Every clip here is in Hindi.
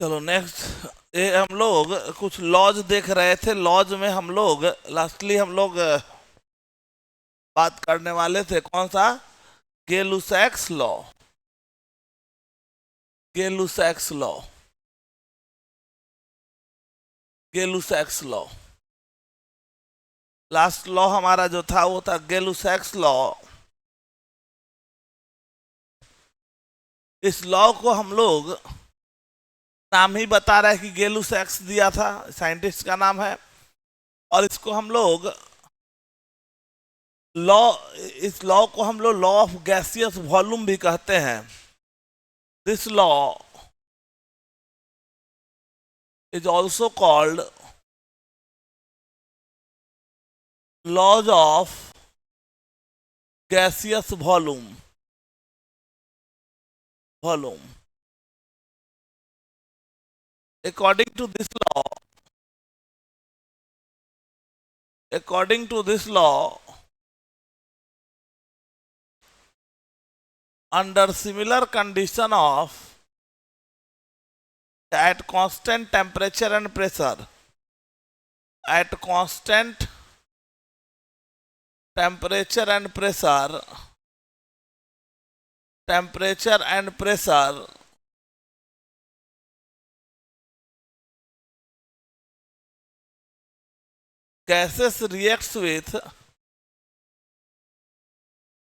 चलो नेक्स्ट। ये हम लोग कुछ लॉज देख रहे थे। लॉज में हम लोग लास्टली हम लोग बात करने वाले थे कौन सा? Gay Lussac's law. Gay Lussac's law. Gay Lussac's law. Last law हमारा जो था वो था गेलुसैक्स लॉ। इस लॉ को हम लोग, नाम ही बता रहा है कि गेलुसैक्स दिया था, साइंटिस्ट का नाम है। और इसको हम लोग लॉ, इस लॉ को हम लोग लॉ ऑफ गैसियस वॉल्यूम भी कहते हैं। This law is also called laws of gaseous volume. Volume. According to this law, under similar condition of at constant temperature and pressure, at constant temperature and pressure, temperature and pressure, gases reacts with,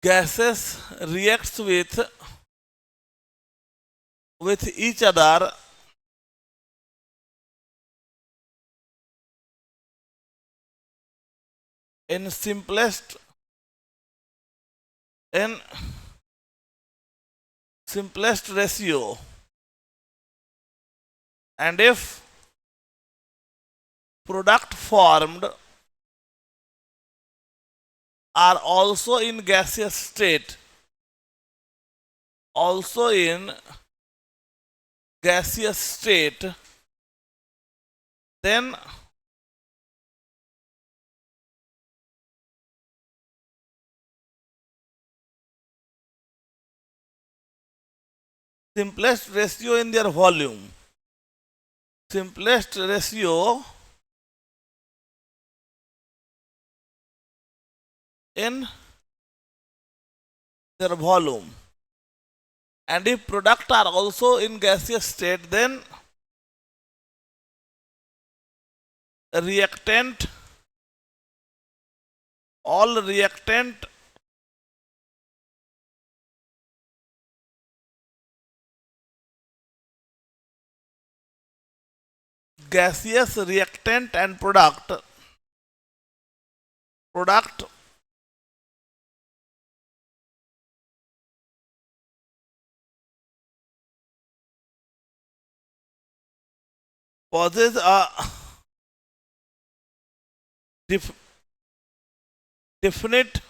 gases reacts with each other in simplest, in simplest ratio, and if product formed are also in gaseous state, also in gaseous state, then simplest ratio in their volume, simplest ratio in their volume, and if product are also in gaseous state, then reactant, all reactant gaseous reactant and product possess a definite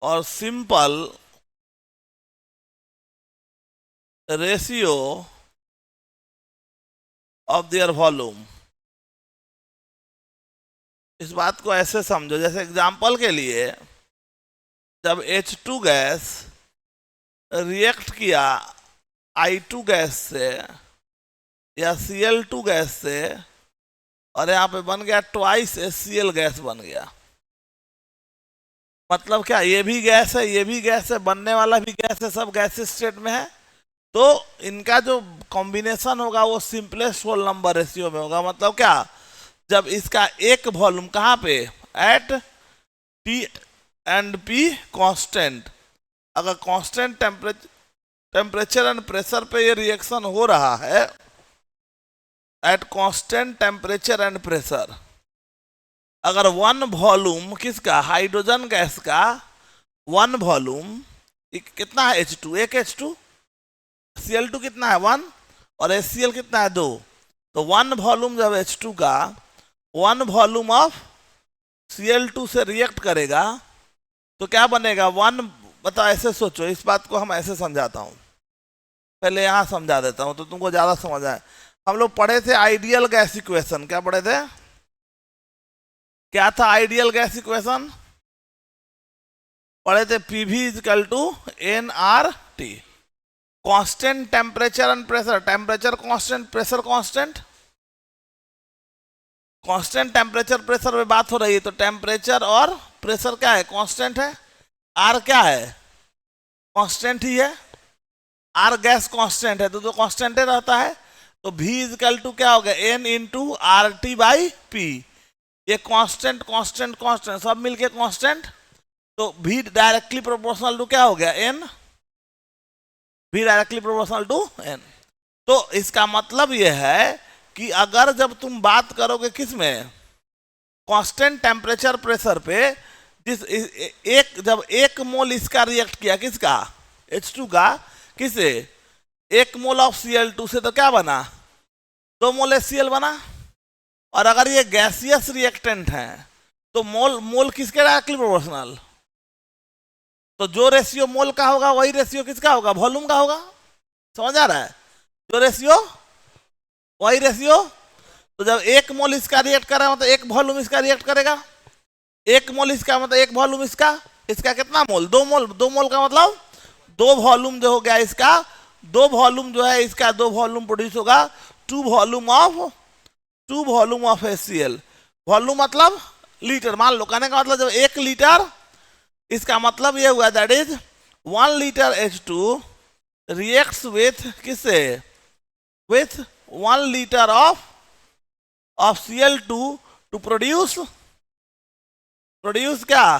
or simple ratio of their volume। इस बात को ऐसे समझो, जैसे एग्जांपल के लिए जब H2 गैस रिएक्ट किया I2 गैस से या Cl2 गैस से, और यहाँ पे बन गया ट्वाइस HCl गैस बन गया। मतलब क्या, ये भी गैस है, ये भी गैस है, बनने वाला भी गैस है, सब गैसेस स्टेट में है। तो इनका जो कॉम्बिनेशन होगा वो सिंपलेस्ट होल नंबर रेशियो में होगा। मतलब क्या, जब इसका एक वॉल्यूम कहाँ पे, at T and P constant, अगर कांस्टेंट टेम्परेचर एंड प्रेशर पे ये रिएक्शन हो रहा है, eight constant temperature and pressure, अगर वन वॉल्यूम किसका, हाइड्रोजन गैस का वन वॉल्यूम कितना है, H2, एक H2, Cl2 कितना है, 1, और HCl कितना है, 2। तो वन वॉल्यूम जब H2 का वन वॉल्यूम ऑफ Cl2 से रिएक्ट करेगा तो क्या बनेगा, वन। बताओ, ऐसे सोचो, इस बात को हम ऐसे समझाता हूं, पहले यहां समझा देता हूं तो तुमको ज्यादा समझ आए। हम लोग पढ़े थे आइडियल गैस इक्वेशन, क्या पढ़े थे, क्या था आइडियल गैस इक्वेशन, पढ़े थे PV is equal to NRT। Constant temperature and pressure, temperature constant, pressure constant, constant temperature pressure में बात हो रही है, तो टेम्परेचर और प्रेशर क्या है, कांस्टेंट है। आर क्या है, कांस्टेंट ही है। आर गैस कांस्टेंट है तो कांस्टेंट ही रहता है। तो V इजकल टू क्या हो गया, N into R T by P. ये कांस्टेंट कांस्टेंट कांस्टेंट सब मिलके कांस्टेंट, तो V डायरेक्टली प्रोपोर्शनल टू क्या हो गया, N। V directly proportional to N। तो इसका मतलब यह है कि अगर जब तुम बात करोगे किस में, कांस्टेंट टेम्परेचर प्रेशर पे, जिस एक जब 1 मोल इसका रिएक्ट किया किसका, H2 का, किसे, 1 मोल ऑफ Cl2 से, तो क्या बना, 2 मोल HCl बना। और अगर ये गैसियस रिएक्टेंट है तो मोल मोल किसके डायरेक्टली प्रोपोर्शनल, तो जो रेशियो मोल का होगा वही रेशियो किसका होगा, वॉल्यूम का होगा। समझ आ रहा है, जो रेशियो वही रेशियो। तो जब 1 मोल इसका रिएक्ट कर रहा है मतलब 1 वॉल्यूम इसका रिएक्ट करेगा, 1 मोल इसका मतलब 1 वॉल्यूम इसका, इसका कितना मोल, 2 मोल, 2 मोल का मतलब 2 वॉल्यूम जो हो गया इसका, 2 वॉल्यूम जो है इसका 2 वॉल्यूम प्रोड्यूस होगा, 2 वॉल्यूम ऑफ HCl। वॉल्यूम मतलब लीटर, मान लो कहने का मतलब जब 1 लीटर, इसका मतलब ये हुआ that is 1 litre H2 reacts with किससे, with 1 litre of Cl2 to produce क्या,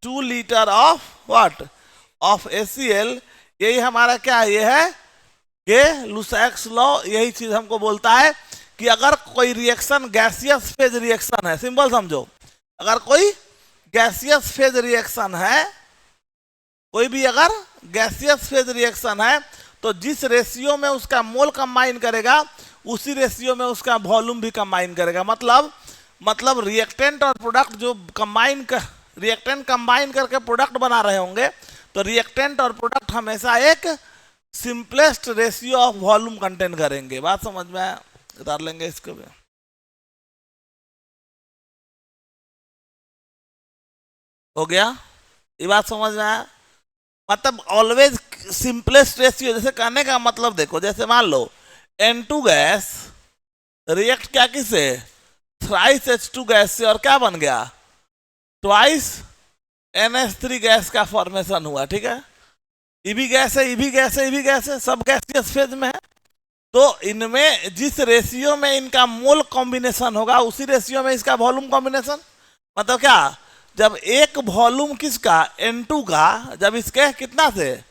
2 litre of what, of HCl। यही हमारा क्या ये है, ये लुसाक्स लॉ यही चीज हमको बोलता है कि अगर कोई रिएक्शन गैसियस फेज रिएक्शन है, सिंपल समझो, अगर कोई गैसियस फेज रिएक्शन है, कोई भी अगर गैसियस फेज रिएक्शन है, तो जिस रेशियो में उसका मोल कंबाइन करेगा उसी रेशियो में उसका वॉल्यूम भी कंबाइन करेगा। मतलब रिएक्टेंट और प्रोडक्ट जो रिएक्टेंट कंबाइन करके प्रोडक्ट बना रहे होंगे, तो रिएक्टेंट और प्रोडक्ट हमेशा एक simplest ratio of volume contain करेंगे। बात समझ में आया, उतार लेंगे इसको भी। हो गया, ये बात समझ में आया। मतलब ऑलवेज सिंपलेस्ट रेशियो, जैसे कहने का मतलब देखो, जैसे मान लो N2 गैस रिएक्ट क्या किससे, थ्राइस H2 गैस से, और क्या बन गया, ट्वाइस NH3 गैस का फॉर्मेशन हुआ। ठीक है, ये भी गैस है, ये भी गैस है, ये भी गैस है, सब गैसियस फेज में है। तो इनमें जिस रेशियो में इनका मोल कॉम्बिनेशन होगा उसी रेशियो में इसका वॉल्यूम कॉम्बिनेशन। मतलब क्या, जब एक वॉल्यूम किसका, N2 का, जब इसके कितना से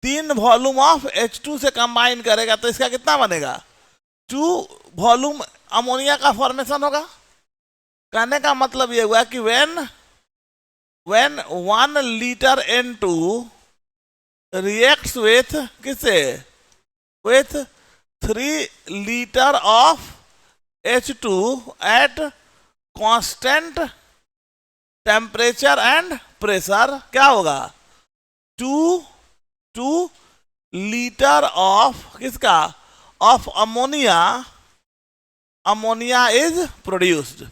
3 वॉल्यूम ऑफ H2 से कंबाइन करेगा तो इसका कितना बनेगा, 2 वॉल्यूम अमोनिया का फॉर्मेशन होगा। कहने का मतलब ये हुआ कि when 1 litre N2 reacts with किससे, with 3 litre of H2 at constant temperature and pressure, क्या होगा, 2 लीटर ऑफ किसका, ऑफ अमोनिया इज प्रोड्यूस्ड।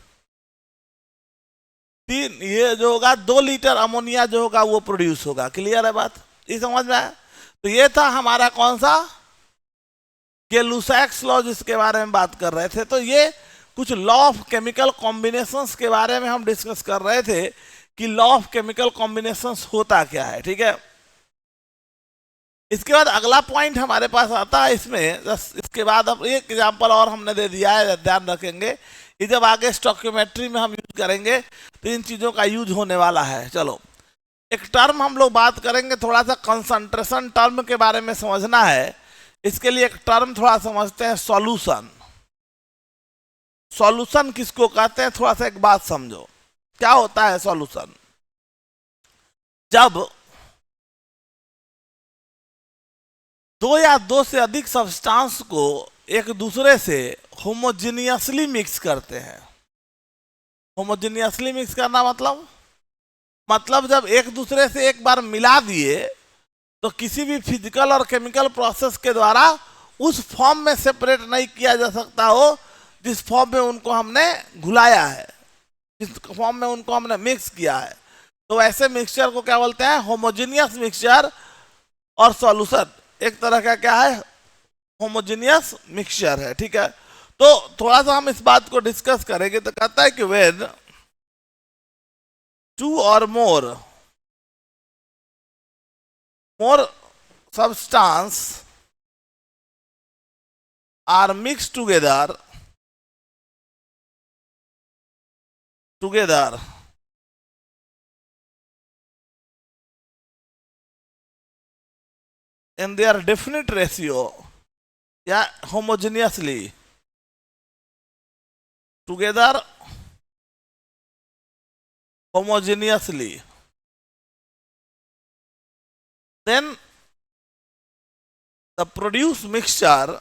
ये जो होगा 2 लीटर अमोनिया जो होगा वो प्रोड्यूस होगा। क्लियर है बात, ये समझ में आया। तो ये था हमारा कौन सा, ये लुसाक्स लॉ जिसके बारे में बात कर रहे थे। तो ये कुछ लॉ ऑफ केमिकल कॉम्बिनेशंस के बारे में हम डिस्कस कर रहे थे कि लॉ ऑफ केमिकल कॉम्बिनेशंस होता क्या है। ठीक है, इसके बाद अगला पॉइंट हमारे पास आता है इसमें, इसके बाद अब एक एग्जांपल और हमने दे दिया है, ध्यान रखेंगे ये जब आगे स्टोइकियोमेट्री में हम यूज करेंगे तो इन चीजों का यूज होने वाला है। चलो एक टर्म हम लोग बात करेंगे, थोड़ा सा कंसंट्रेशन टर्म के बारे में समझना है। इसके लिए एक टर्म थोड़ा समझते हैं, सॉल्यूशन। सॉल्यूशन किसको कहते हैं, थोड़ा सा एक बात समझो, क्या होता है सॉल्यूशन। जब 2 या 2 से अधिक सब्सटेंस को एक दूसरे से होमोजेनियसली मिक्स करते हैं। होमोजेनियसली मिक्स करना मतलब जब एक दूसरे से एक बार मिला दिए तो किसी भी फिजिकल और केमिकल प्रोसेस के द्वारा उस फॉर्म में सेपरेट नहीं किया जा सकता हो जिस फॉर्म में उनको हमने घुलाया है, जिस फॉर्म में उनको हमने मिक्स किया है। तो ऐसे मिक्सचर को क्या बोलते हैं, होमोजेनियस मिक्सचर और सॉल्यूशन। एक तरह का क्या है, होमोजेनियस मिक्सचर है, ठीक है। तो थोड़ा सा हम इस बात को डिस्कस करेंगे। तो कहता है कि वेन टू और मोर substance are mixed together in their definite ratio, yeah, homogeneously together, homogeneously, then the produced mixture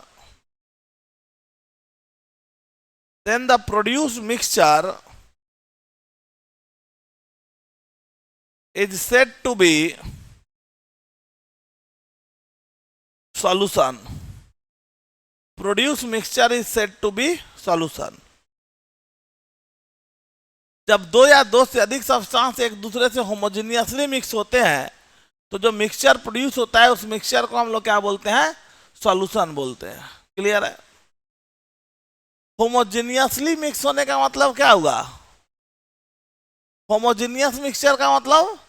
is said to be solution. Produced mixture is said to be solution. जब दो या दो से अधिक सब्सटेंस एक दूसरे से होमोजेनियसली मिक्स होते हैं तो जो मिक्सचर प्रोड्यूस होता है उस मिक्सचर को हम लोग क्या बोलते हैं, सॉल्यूशन बोलते हैं। क्लियर है? होमोजेनियसली मिक्स होने का मतलब क्या हुआ, होमोजेनियस मिक्सचर का मतलब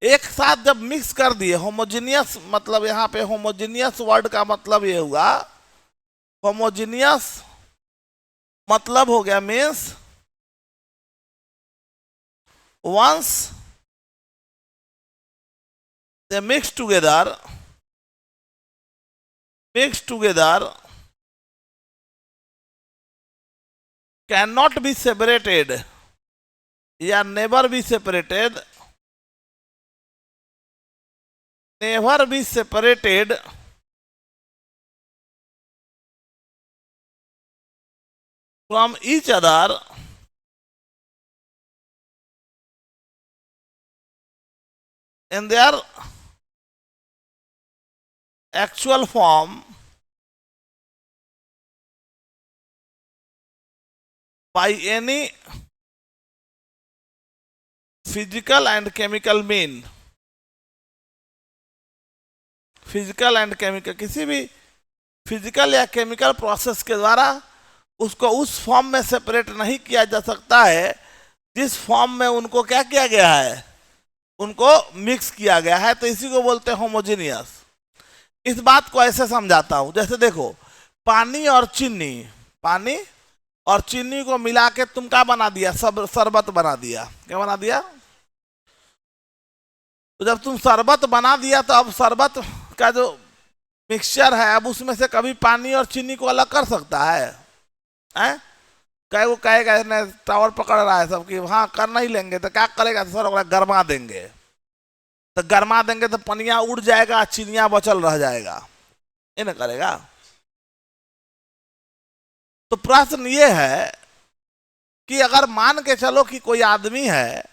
एक साथ जब मिक्स कर दिए। होमोजेनियस मतलब यहाँ पे होमोजेनियस वर्ड का मतलब ये हुआ, होमोजेनियस मतलब हो गया means once they mix together cannot be separated या never be separated from each other in their actual form by any physical and chemical mean। Physical and chemical, किसी भी फिजिकल या केमिकल प्रोसेस के द्वारा उसको उस फॉर्म में सेपरेट नहीं किया जा सकता है जिस फॉर्म में उनको क्या किया गया है, उनको मिक्स किया गया है। तो इसी को बोलते हैं होमोजेनियस। इस बात को ऐसे समझाता हूं, जैसे देखो पानी और चीनी को मिला के तुम क्या बना दिया, सब शरबत बना दिया। क्या बना दिया? तो जब तुम शरबत बना दिया तो अब शरबत का जो मिक्सचर है अब उसमें से कभी पानी और चीनी को अलग कर सकता है? वो कहेगा टावर पकड़ रहा है सब कि हाँ करना ही लेंगे। तो क्या करेगा, तो सर गरमा देंगे। तो गरमा देंगे तो पनिया उड़ जाएगा, चीनिया बचल रह जाएगा, ये ना करेगा। तो प्रश्न ये है कि अगर मान के चलो कि कोई आदमी है,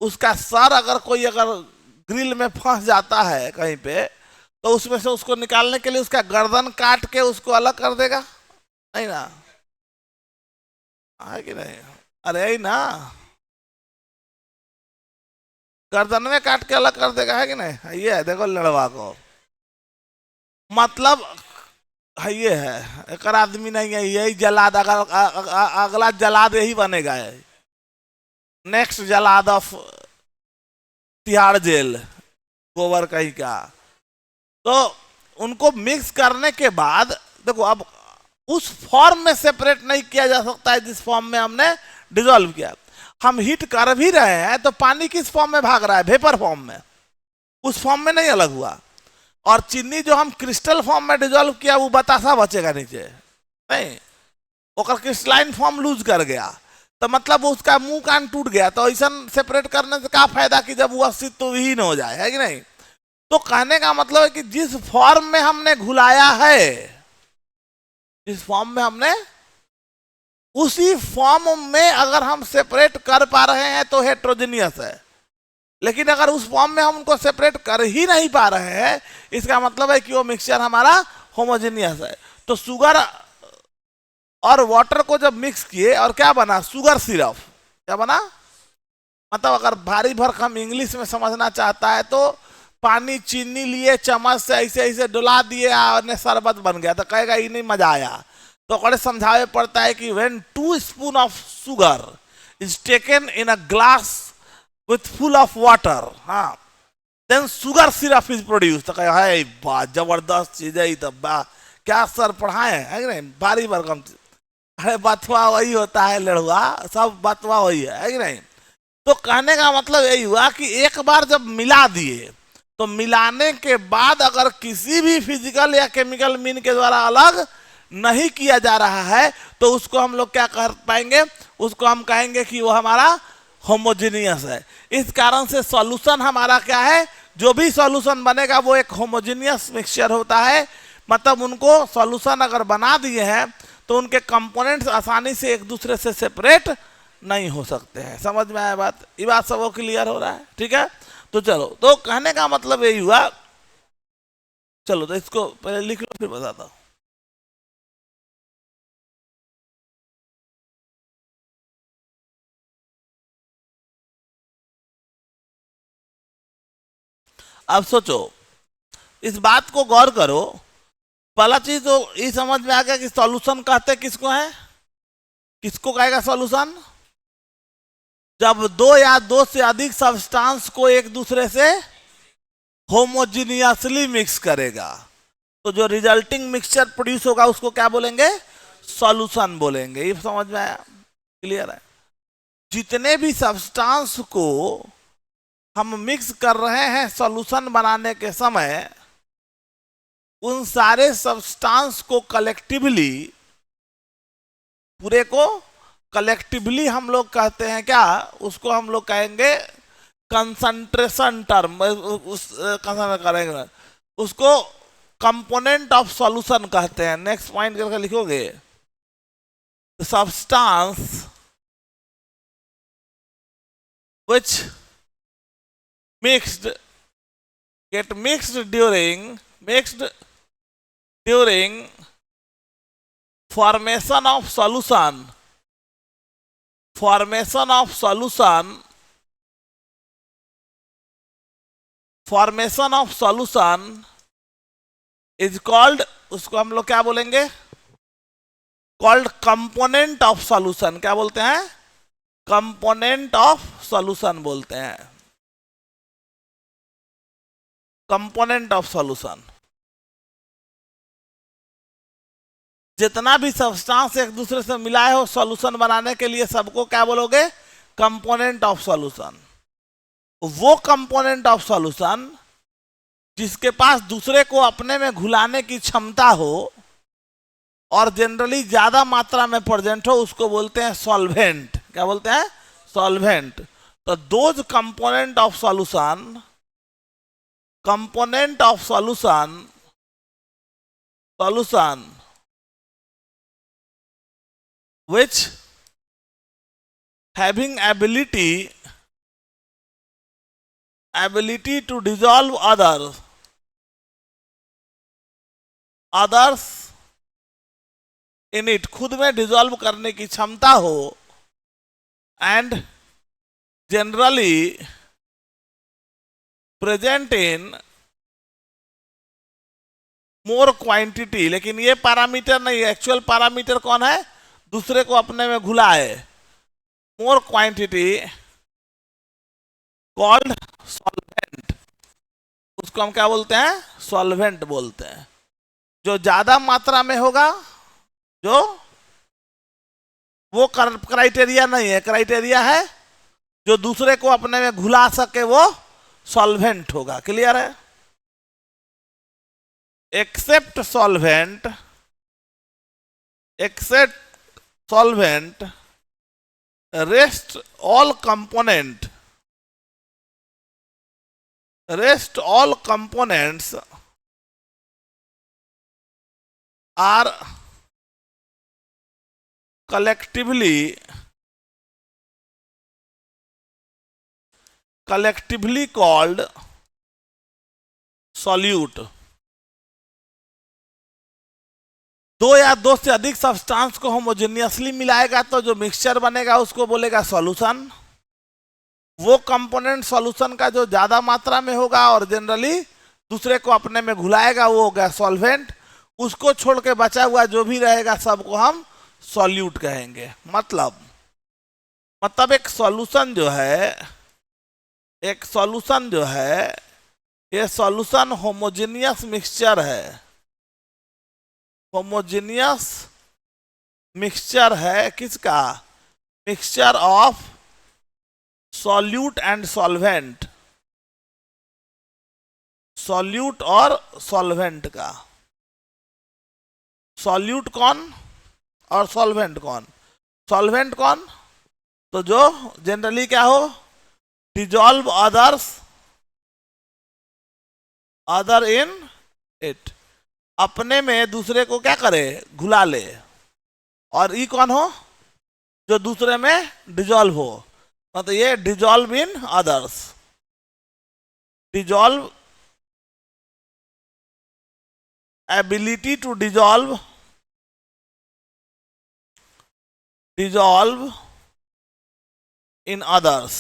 उसका सर अगर ग्रिल में फंस जाता है कहीं पे, तो उसमें से उसको निकालने के लिए उसका गर्दन काट के उसको अलग कर देगा, नहीं ना? है कि नहीं? अरे ही ना, गर्दन में काट के अलग कर देगा, है कि नहीं? ये है देखो लड़वा को, मतलब है ये है, एक आदमी नहीं है, यही जलाद, अगर अगला जलाद यही बनेगा, नेक्स्ट जलाद ऑफ तिहाड़ जेल, गोबर कहीं का। तो उनको मिक्स करने के बाद देखो अब उस फॉर्म में सेपरेट नहीं किया जा सकता है जिस फॉर्म में हमने डिसॉल्व किया। हम हीट कर भी रहे हैं तो पानी किस फॉर्म में भाग रहा है, वेपर फॉर्म में, उस फॉर्म में नहीं अलग हुआ। और चीनी जो हम क्रिस्टल फॉर्म में डिसॉल्व किया वो बतासा बचेगा नीचे, नहीं, वो क्रिस्टलाइन फॉर्म लूज कर गया, तो मतलब उसका मुंह कान टूट गया। तो ऐसा सेपरेट करने से क्या फायदा कि जब वो अस्तित्व विहीन हो जाए, है कि नहीं? तो कहने का मतलब है कि जिस फॉर्म में हमने घुलाया है, जिस फॉर्म में हमने, उसी फॉर्म में अगर हम सेपरेट कर पा रहे हैं तो हेट्रोजेनियस है। लेकिन अगर उस फॉर्म में हम उनको सेपरेट कर ही नहीं पा रहे हैं, इसका मतलब है कि वो मिक्सचर हमारा होमोजेनियस है। तो शुगर और वाटर को जब मिक्स किए और क्या बना, शुगर सिरप। क्या बना? मतलब अगर भारी भरकम इंग्लिश में समझना चाहता है तो पानी चीनी लिए चम्मच से ऐसे ऐसे डुला दिए और शरबत बन गया, तो कहेगा ये नहीं मजा आया। तो कड़े समझावे पड़ता है कि when 2 spoon of sugar is taken in a glass with full of water, हाँ, then sugar syrup is produce. तो कहे है वाह जबरदस्त चीज है, तो क्या सर पढ़ाए है कि नहीं, भारी भरकम। अरे बतवा वही होता है लड़ुआ, सब बतवा वही है कि नहीं। तो कहने का मतलब यही हुआ कि एक बार जब मिला दिए तो मिलाने के बाद अगर किसी भी फिजिकल या केमिकल मीन के द्वारा अलग नहीं किया जा रहा है तो उसको हम लोग क्या कर पाएंगे, उसको हम कहेंगे कि वो हमारा होमोजेनियस है। इस कारण से सॉल्यूशन हमारा क्या है, जो भी सॉल्यूशन बनेगा वो एक होमोजेनियस मिक्सचर होता है। मतलब उनको सॉल्यूशन अगर बना दिए हैं तो उनके कंपोनेंट्स आसानी से एक दूसरे से सेपरेट नहीं हो सकते हैं। समझ में आया बात, ये बात सबको क्लियर हो रहा है, ठीक है। तो चलो, तो कहने का मतलब यही हुआ, चलो तो इसको पहले लिख लो फिर बताता हूं। अब सोचो, इस बात को गौर करो। पहला चीज तो ये समझ में आ गया कि सॉल्यूशन कहते किसको है, किसको कहेगा सॉल्यूशन, जब दो या दो से अधिक सब्सटेंस को एक दूसरे से होमोजीनियसली मिक्स करेगा तो जो रिजल्टिंग मिक्सचर प्रोड्यूस होगा उसको क्या बोलेंगे, सॉल्यूशन बोलेंगे। ये समझ में आया, क्लियर है। जितने भी सब्सटेंस को हम मिक्स कर रहे हैं सॉल्यूशन बनाने के समय, उन सारे सब्सटेंस को कलेक्टिवली, पूरे को कलेक्टिवली हम लोग कहते हैं क्या, उसको हम लोग कहेंगे कंसंट्रेशन टर्म, उस करेंगे उसको कंपोनेंट ऑफ सॉल्यूशन कहते हैं। नेक्स्ट पॉइंट करके लिखोगे, substance which get mixed during formation of solution is called, उसको हम लोग क्या बोलेंगे, कॉल्ड कंपोनेंट ऑफ सॉल्यूशन। क्या बोलते हैं, कंपोनेंट ऑफ सॉल्यूशन बोलते हैं, कंपोनेंट ऑफ सॉल्यूशन। जितना भी सब्सटेंस एक दूसरे से मिलाए हो सॉल्यूशन बनाने के लिए, सबको क्या बोलोगे, कंपोनेंट ऑफ सॉल्यूशन। वो कंपोनेंट ऑफ सॉल्यूशन जिसके पास दूसरे को अपने में घुलाने की क्षमता हो और जनरली ज्यादा मात्रा में प्रेजेंट हो, उसको बोलते हैं सॉल्वेंट। क्या बोलते हैं, सॉल्वेंट। तो those component of solution which having ability to dissolve others in it, खुद में डिजॉल्व करने की क्षमता हो, and generally present in more quantity. लेकिन ये पैरामीटर नहीं है, एक्चुअल पैरामीटर कौन है, दूसरे को अपने में घुलाए, मोर क्वांटिटी कॉल्ड सॉल्वेंट। उसको हम क्या बोलते हैं, सॉल्वेंट बोलते हैं। जो ज्यादा मात्रा में होगा, जो वो क्राइटेरिया नहीं है, क्राइटेरिया है जो दूसरे को अपने में घुला सके वो सॉल्वेंट होगा। क्लियर है। Except solvent rest all components are collectively called solute। दो या दो से अधिक सब्सटेंस को होमोजेनियसली मिलाएगा तो जो मिक्सचर बनेगा उसको बोलेगा सॉल्यूशन। वो कंपोनेंट सॉल्यूशन का जो ज्यादा मात्रा में होगा और जनरली दूसरे को अपने में घुलाएगा, वो हो गया सॉल्वेंट। उसको छोड़ के बचा हुआ जो भी रहेगा सबको हम सॉल्यूट कहेंगे। मतलब एक सॉल्यूशन जो है, एक सॉल्यूशन जो है, ये सॉल्यूशन होमोजेनियस मिक्सचर है, होमोजेनियस मिक्सचर है किसका? Mixture of solute and solvent, solute और सॉल्वेंट का। सॉल्यूट कौन और सॉल्वेंट कौन? सॉल्वेंट कौन? तो जो जनरली क्या हो, dissolve others, other in it, अपने में दूसरे को क्या करे, घुला ले। और ई कौन हो? जो दूसरे में डिजॉल्व हो, मतलब ये dissolve in others, dissolve, ability to dissolve, dissolve in others.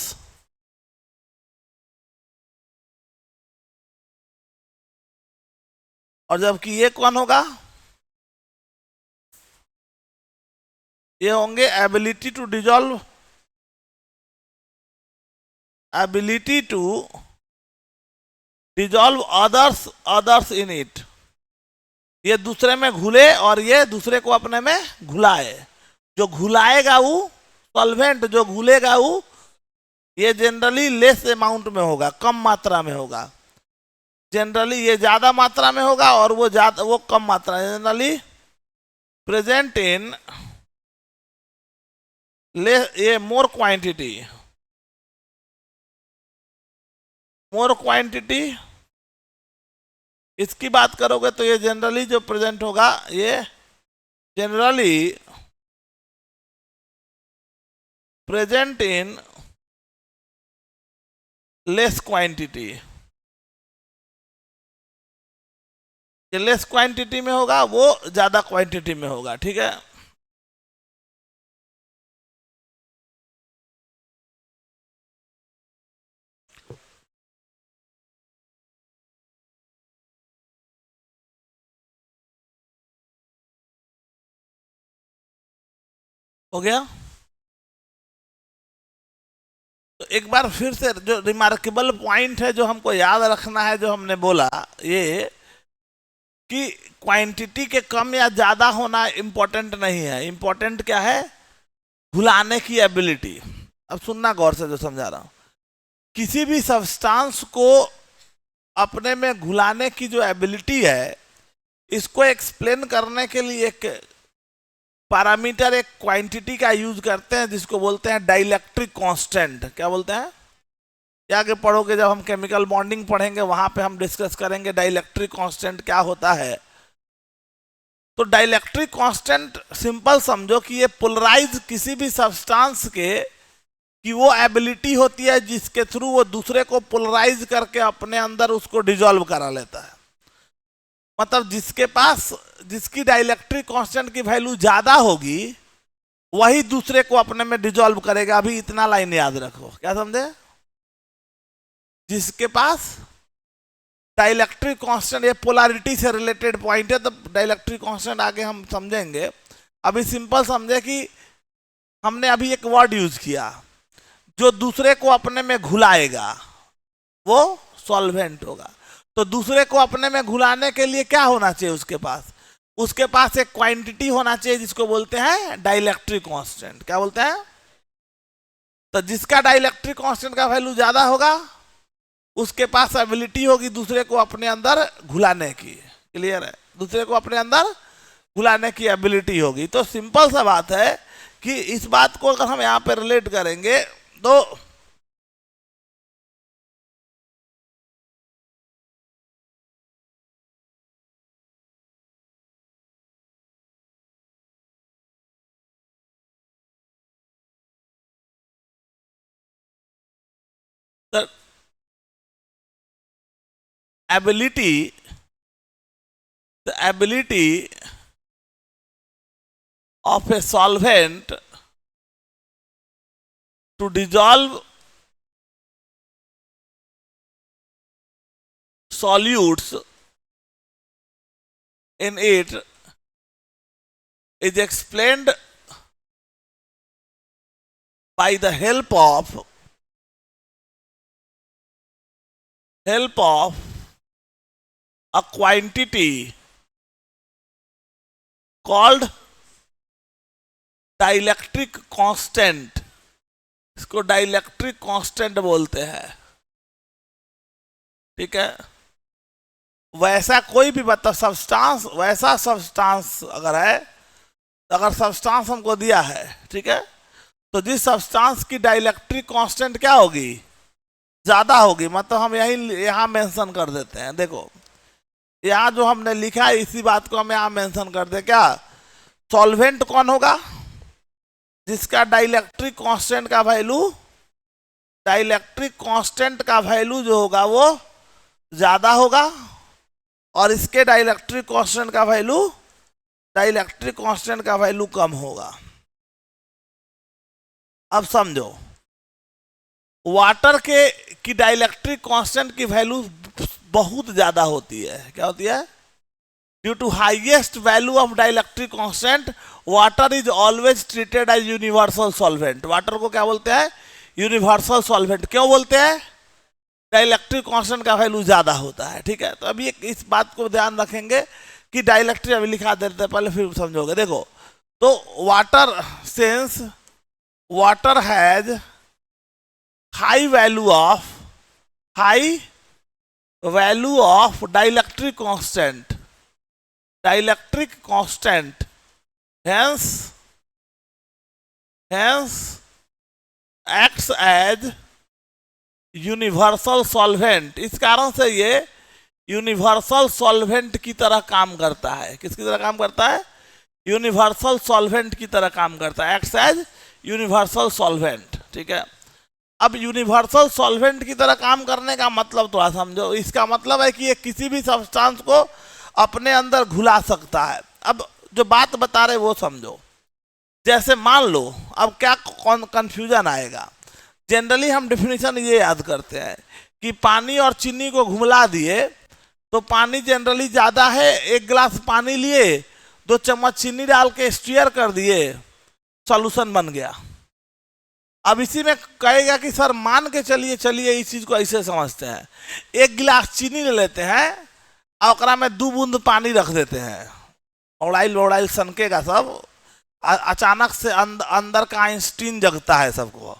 और जबकि ये कौन होगा? ये होंगे ability to dissolve, ability to dissolve others, others in it. ये दूसरे में घुले और ये दूसरे को अपने में घुलाए। जो घुलाएगा वो सॉल्वेंट, जो घुलेगा वो, ये जनरली लेस अमाउंट में होगा, कम मात्रा में होगा। जनरली ये ज्यादा मात्रा में होगा और वो कम मात्रा, जनरली प्रेजेंट इन ये मोर क्वांटिटी, मोर क्वांटिटी। इसकी बात करोगे तो ये जनरली जो प्रेजेंट होगा, ये generally present in less quantity. ये लेस क्वांटिटी में होगा, वो ज्यादा क्वांटिटी में होगा। ठीक है, हो गया। तो एक बार फिर से जो रिमार्केबल पॉइंट है जो हमको याद रखना है, जो हमने बोला ये कि क्वांटिटी के कम या ज्यादा होना इंपॉर्टेंट नहीं है। इंपॉर्टेंट क्या है? घुलाने की एबिलिटी। अब सुनना गौर से जो समझा रहा हूं, किसी भी सब्सटेंस को अपने में घुलाने की जो एबिलिटी है, इसको एक्सप्लेन करने के लिए एक पैरामीटर, एक क्वांटिटी का यूज करते हैं जिसको बोलते हैं डाइलेक्ट्रिक कांस्टेंट। क्या बोलते हैं? आगे पढ़ोगे, जब हम केमिकल बॉन्डिंग पढ़ेंगे वहां पे हम डिस्कस करेंगे डाइलेक्ट्रिक कांस्टेंट क्या होता है। तो डाइलेक्ट्रिक कांस्टेंट सिंपल समझो कि ये पोलराइज किसी भी सब्सटेंस के कि वो एबिलिटी होती है जिसके थ्रू वो दूसरे को पोलराइज करके अपने अंदर उसको डिसॉल्व करा लेता है। मतलब जिसके पास, जिसकी डाइलेक्ट्रिक कांस्टेंट की वैल्यू ज्यादा होगी वही दूसरे को अपने में डिसॉल्व करेगा। अभी इतना लाइन याद रखो, क्या समझे? जिसके पास डाइलेक्ट्रिक कांस्टेंट, ये पोलैरिटी से रिलेटेड पॉइंट है, तो डाइलेक्ट्रिक कांस्टेंट आगे हम समझेंगे। अभी सिंपल समझे कि हमने अभी एक वर्ड यूज किया, जो दूसरे को अपने में घुलाएगा वो सॉल्वेंट होगा। तो दूसरे को अपने में घुलाने के लिए क्या होना चाहिए उसके पास? उसके पास एक क्वांटिटी होना चाहिए जिसको बोलते हैं डाइलेक्ट्रिक कांस्टेंट। क्या बोलते हैं? तो जिसका डाइलेक्ट्रिक कांस्टेंट का वैल्यू ज्यादा होगा उसके पास एबिलिटी होगी दूसरे को अपने अंदर घुलाने की। क्लियर है? दूसरे को अपने अंदर घुलाने की एबिलिटी होगी। तो सिंपल सा बात है कि इस बात को अगर हम यहां पे रिलेट करेंगे तो ability, the ability of a solvent to dissolve solutes in it is explained by the help of a quantity called dielectric constant. इसको डाइलेक्ट्रिक कांस्टेंट बोलते हैं, ठीक है। वैसा कोई भी मतलब सब्सटेंस, वैसा सब्सटेंस अगर है, अगर सब्सटेंस हमको दिया है, ठीक है, तो जिस सब्सटेंस की डाइलेक्ट्रिक कांस्टेंट क्या होगी, ज्यादा होगी, मतलब हम यहाँ मेंशन कर देते हैं। देखो यहाँ जो हमने लिखा है इसी बात को हम यहाँ मेंशन कर दे। क्या सॉल्वेंट कौन होगा, जिसका डाइलेक्ट्रिक कांस्टेंट का वैल्यू, डाइलेक्ट्रिक कांस्टेंट का वैल्यू जो होगा वो ज्यादा होगा, और इसके डाइलेक्ट्रिक कांस्टेंट का वैल्यू, डाइलेक्ट्रिक कांस्टेंट का वैल्यू कम होगा। अब समझो, वाटर के की डाइलेक्ट्रिक कांस्टेंट की वैल्यू बहुत ज्यादा होती है। क्या होती है? Due to highest value of dielectric constant water is always treated as universal solvent. Water को क्या बोलते हैं? Universal solvent. क्यों बोलते हैं? डाइलेक्ट्रिक कांस्टेंट का वैल्यू ज्यादा होता है, ठीक है। तो अभी इस बात को ध्यान रखेंगे कि डाइलेक्ट्रिक अभी लिखा देते हैं, पहले फिर समझोगे। देखो तो water, since water has high value of dielectric constant, dielectric constant, hence acts as universal solvent. इस कारण से ये यूनिवर्सल सॉल्वेंट की तरह काम करता है। किसकी तरह काम करता है? यूनिवर्सल सॉल्वेंट की तरह काम करता है, एक्ट्स एज यूनिवर्सल सॉल्वेंट, ठीक है। अब यूनिवर्सल सॉल्वेंट की तरह काम करने का मतलब थोड़ा समझो। इसका मतलब है कि ये किसी भी सब्सटेंस को अपने अंदर घुला सकता है। अब जो बात बता रहे वो समझो। जैसे मान लो, अब क्या कंफ्यूजन आएगा, जनरली हम डेफिनेशन ये याद करते हैं कि पानी और चीनी को घुला दिए तो पानी जनरली ज्यादा है, एक गिलास पानी लिए 2 चम्मच चीनी डाल के स्टीयर कर दिए, सॉल्यूशन बन गया। अब इसी में कहेगा कि सर मान के चलिए इस चीज को ऐसे समझते हैं, एक गिलास चीनी ले लेते हैं और ओकरा में 2 बूंद पानी रख देते हैं, ओड़ाइल सनकेगा सब, अचानक से अंदर का आइंस्टीन जगता है सबको।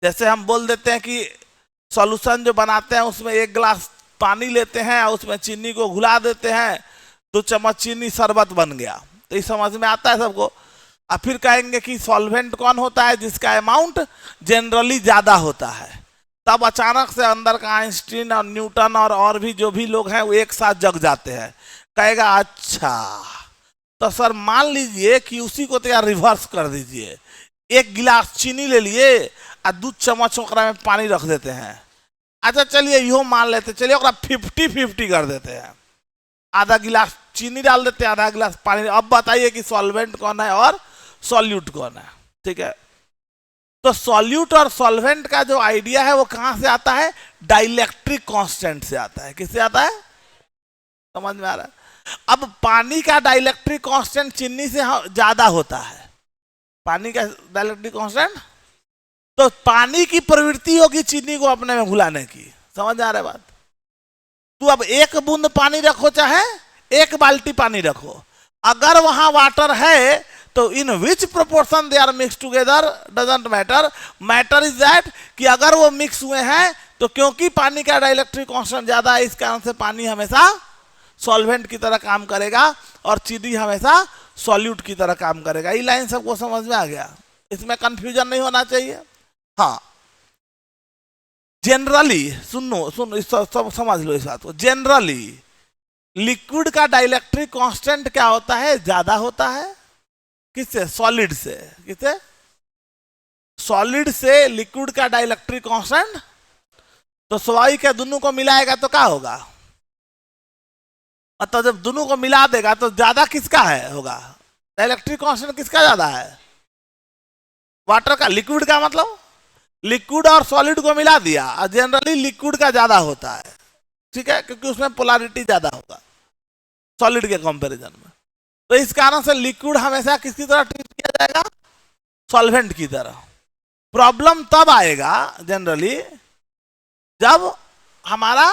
जैसे हम बोल देते हैं कि सॉल्यूशन जो बनाते हैं उसमें 1 गिलास पानी लेते हैं और उसमें चीनी को घुला देते हैं, 2 चम्मच चीनी शरबत बन गया। तो ये समझ में आता है सबको। और फिर कहेंगे कि सॉल्वेंट कौन होता है? जिसका अमाउंट जनरली ज्यादा होता है। तब अचानक से अंदर का आइंस्टीन और न्यूटन और भी जो भी लोग हैं वो एक साथ जग जाते हैं। कहेगा अच्छा, तो सर मान लीजिए कि उसी को तो यार रिवर्स कर दीजिए, 1 गिलास चीनी ले लिए और 2 चम्मच ओकरा में पानी रख देते हैं। अच्छा चलिए यो मान लेते, चलिए ओकरा 50-50 कर देते हैं, आधा गिलास चीनी डाल देते हैं, आधा गिलास पानी। अब बताइए कि सॉल्वेंट कौन है और सॉल्यूट कौन है, ठीक है। तो सॉल्यूट और सॉल्वेंट का जो आइडिया है वो कहां से आता है? डाइलेक्ट्रिक कांस्टेंट से आता है। किससे आता है? समझ में आ रहा है? अब पानी का डाइलेक्ट्रिक कांस्टेंट चीनी से ज्यादा होता है, पानी का डाइलेक्ट्रिक कांस्टेंट, तो पानी की प्रवृत्ति होगी चीनी को अपने में घुलाने की। समझ आ रहा है बात? तू अब 1 बूंद पानी रखो चाहे 1 बाल्टी पानी रखो, अगर वहां वाटर है तो in which proportion they are mix together doesn't matter, matter is that कि अगर वो मिक्स हुए हैं तो क्योंकि पानी का डाइलेक्ट्रिक कांस्टेंट ज्यादा है, इस कारण से पानी हमेशा सॉल्वेंट की तरह काम करेगा और चीनी हमेशा सॉल्यूट की तरह काम करेगा। ये लाइन सबको समझ में आ गया? इसमें कंफ्यूजन नहीं होना चाहिए। हाँ, जनरली सुनो सब समझ लो इस बात को। जनरली लिक्विड का डाइलेक्ट्रिक कांस्टेंट क्या होता है? ज्यादा होता है। किससे? सॉलिड से। किससे? सॉलिड से लिक्विड का डाइलेक्ट्रिक कांस्टेंट। तो स्वाभाविक है दोनों को मिलाएगा तो क्या होगा? मतलब जब दोनों को मिला देगा तो ज्यादा किसका है होगा? डाइलेक्ट्रिक कांस्टेंट किसका ज्यादा है? वाटर का। लिक्विड का मतलब लिक्विड और सॉलिड को मिला दिया, जनरली लिक्विड का ज्यादा होता है। ठीक है, क्योंकि उसमें पोलैरिटी ज्यादा होगा सॉलिड के कंपैरिजन में। तो इस कारण से लिक्विड हमेशा किसकी तरह ट्रीट किया जाएगा, सॉल्वेंट की तरह। प्रॉब्लम तब आएगा जनरली जब हमारा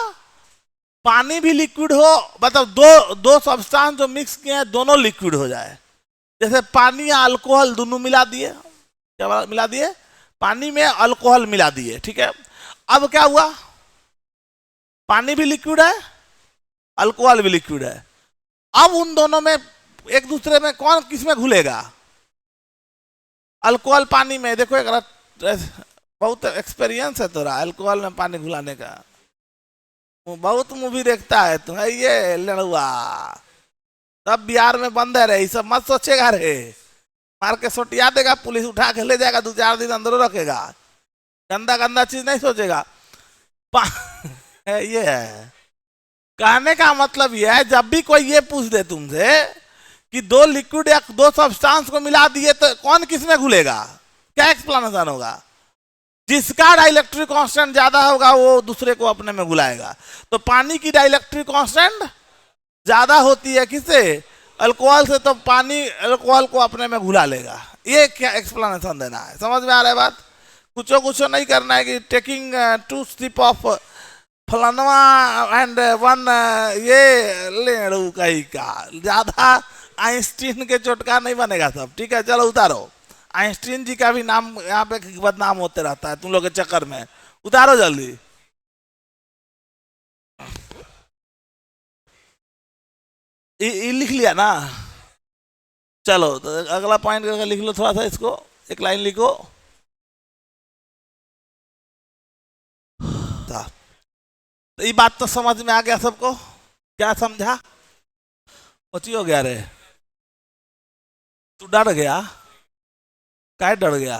पानी भी लिक्विड हो, मतलब दो दो सब्सटेंस जो मिक्स किए हैं दोनों लिक्विड हो जाए। जैसे पानी या अल्कोहल दोनों मिला दिए, क्या मिला दिए, पानी में अल्कोहल मिला दिए, ठीक है। अब क्या हुआ, पानी भी लिक्विड है, अल्कोहल भी लिक्विड है। अब उन दोनों में एक दूसरे में कौन किस में घुलेगा, अल्कोहल पानी में। देखो एक बहुत एक्सपीरियंस है तोरा अल्कोहल में पानी घुलाने का, बहुत मूवी देखता है तू, है ये लड़ुआ। तब बिहार में बंद है रे, सब मत सोचेगा रे, मार के सोटिया देगा पुलिस, उठा के ले जाएगा, 2-4 दिन अंदर रखेगा, गंदा गंदा चीज नहीं सोचेगा। है ये है कहने का मतलब ये है, जब भी कोई ये पूछ दे तुमसे कि दो लिक्विड या दो सब्सटेंस को मिला दिए तो कौन किस में घुलेगा, क्या एक्सप्लेनेशन होगा, जिसका डाइलेक्ट्रिक कांस्टेंट ज्यादा होगा वो दूसरे को अपने में घुलाएगा। तो पानी की डाइलेक्ट्रिक कांस्टेंट ज्यादा होती है किससे, अल्कोहल से, तो पानी अल्कोहल को अपने में घुला लेगा। ये क्या एक्सप्लेनेशन देना है, समझ में आ रहा है बात। कुछ नहीं करना है कि टेकिंग 2 स्टिप ऑफ फलानवा एंड 1 ये लेड़ू कहीं का, ज्यादा आइंस्टीन के चोटका नहीं बनेगा सब, ठीक है। चलो उतारो, आइंस्टीन जी का भी नाम यहाँ पे बदनाम होते रहता है तुम लोग के चक्कर में, उतारो जल्दी। लिख लिया ना, चलो तो अगला पॉइंट करके लिख लो थोड़ा सा, इसको एक लाइन लिखो। तो ये बात तो समझ में आ गया सबको, क्या समझा, पची हो गया रे, तू डर गया, क्या डर गया,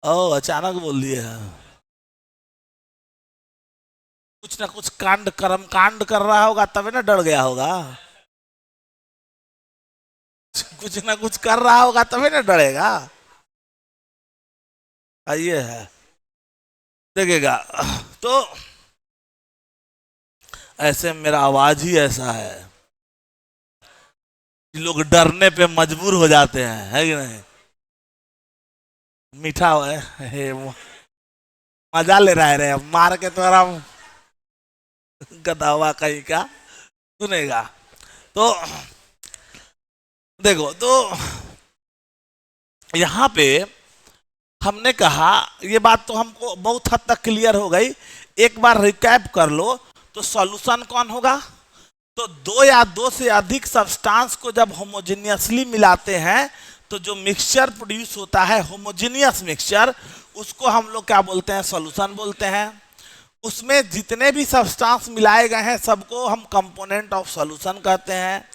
ओ अचानक बोल दिए, कुछ ना कुछ कांड कर्म कांड कर रहा होगा तभी ना डर गया होगा, कुछ ना कुछ कर रहा होगा तभी ना डरेगा। ये है देखेगा। तो ऐसे मेरा आवाज ही ऐसा है कि लोग डरने पे मजबूर हो जाते हैं, है कि नहीं। मीठा है, मजा ले रहा है रे, मार के तुम्हारा गधा कहीं का सुनेगा। तो देखो, तो यहां पे हमने कहा, ये बात तो हमको बहुत हद तक क्लियर हो गई, एक बार रिकैप कर लो। तो सॉल्यूशन कौन होगा, तो दो या दो से अधिक सब्सटेंस को जब होमोजेनियसली मिलाते हैं तो जो मिक्सचर प्रोड्यूस होता है होमोजेनियस मिक्सचर, उसको हम लोग क्या बोलते हैं, सॉल्यूशन बोलते हैं। उसमें जितने भी सब्सटेंस मिलाए गए हैं सबको हम कंपोनेंट ऑफ सॉल्यूशन कहते हैं।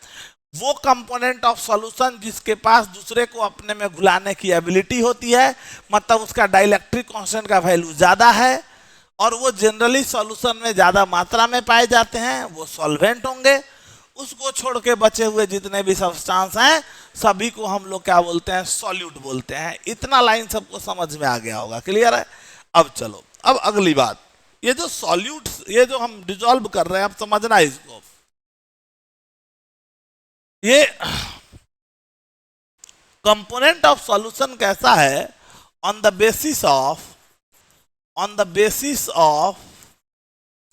वो कंपोनेंट ऑफ सॉल्यूशन जिसके पास दूसरे को अपने में घुलाने की एबिलिटी होती है, मतलब उसका डाइलेक्ट्रिक कांस्टेंट का वैल्यू ज्यादा है और वो जनरली सॉल्यूशन में ज्यादा मात्रा में पाए जाते हैं, वो सॉल्वेंट होंगे। उसको छोड़ के बचे हुए जितने भी सब्सटेंस हैं सभी को हम लोग क्या बोलते हैं, सॉल्यूट बोलते हैं। इतना लाइन सबको समझ में आ गया होगा, क्लियर है। अब चलो, अब अगली बात, ये जो सॉल्यूट, ये जो हम डिसॉल्व कर रहे हैं, अब समझना इसको। ये कंपोनेंट ऑफ सॉल्यूशन कैसा है, on the basis of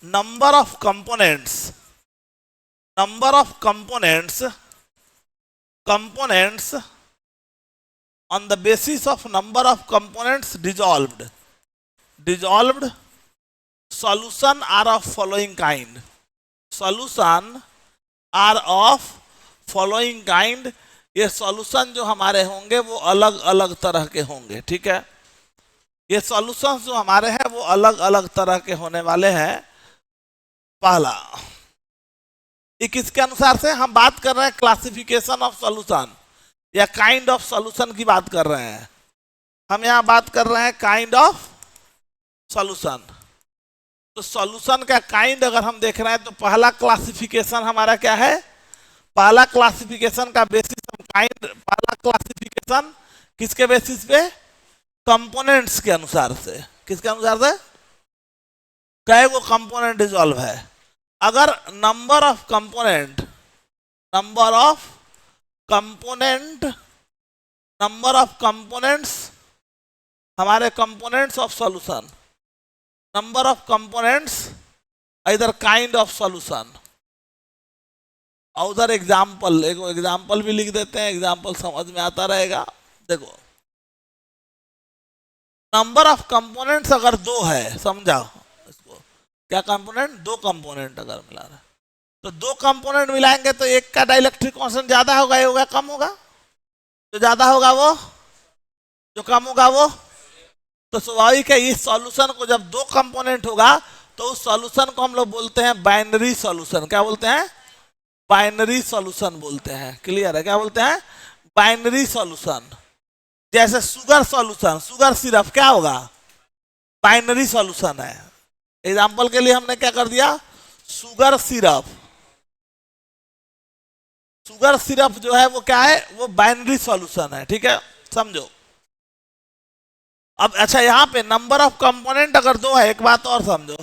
number of components on the basis of number of components dissolved solution are of following kind, ये सॉल्यूशन जो हमारे होंगे वो अलग अलग तरह के होंगे, ठीक है। ये सॉल्यूशंस जो हमारे हैं वो अलग अलग तरह के होने वाले हैं। पहला, ये किसके अनुसार से हम बात कर रहे हैं, क्लासिफिकेशन ऑफ सॉल्यूशन या काइंड ऑफ सॉल्यूशन की बात कर रहे हैं। हम यहां बात कर रहे हैं काइंड ऑफ सॉल्यूशन। तो सॉल्यूशन का काइंड अगर हम देख रहे हैं तो पहला क्लासिफिकेशन हमारा क्या है, पहला क्लासिफिकेशन का बेसिस काइंड, पहला क्लासिफिकेशन किसके बेसिस पे, कंपोनेंट्स के अनुसार से। किसके अनुसार से, कई गो कंपोनेंट डिसॉल्व है। अगर नंबर ऑफ कंपोनेंट्स हमारे components of solution, number of components इधर काइंड ऑफ सॉल्यूशन, और उधर एग्जाम्पल, एक एग्जाम्पल भी लिख देते हैं, एग्जाम्पल समझ में आता रहेगा। देखो नंबर ऑफ कंपोनेंट्स अगर 2 है, समझा इसको, क्या कंपोनेंट, 2 कंपोनेंट अगर मिला रहा है तो 2 कंपोनेंट मिलाएंगे तो एक का डाइलेक्ट्रिक कांस्टेंट ज्यादा होगा, ये होगा कम होगा, जो ज्यादा होगा वो, जो कम होगा वो। तो स्वाभाविक है इस सॉल्यूशन को जब 2 कंपोनेंट होगा तो उस सॉल्यूशन को हम लोग बोलते हैं बाइनरी सॉल्यूशन। क्या बोलते हैं, बाइनरी सॉल्यूशन बोलते हैं। क्लियर है, क्या बोलते हैं, बाइनरी सॉल्यूशन। जैसे शुगर सॉल्यूशन, शुगर सिरप क्या होगा, बाइनरी सॉल्यूशन है। एग्जांपल के लिए हमने क्या कर दिया, शुगर सिरप, शुगर सिरप जो है वो क्या है, वो बाइनरी सॉल्यूशन है। ठीक है, समझो। अब अच्छा यहां पे नंबर ऑफ कंपोनेंट अगर 2 है, एक बात और समझो,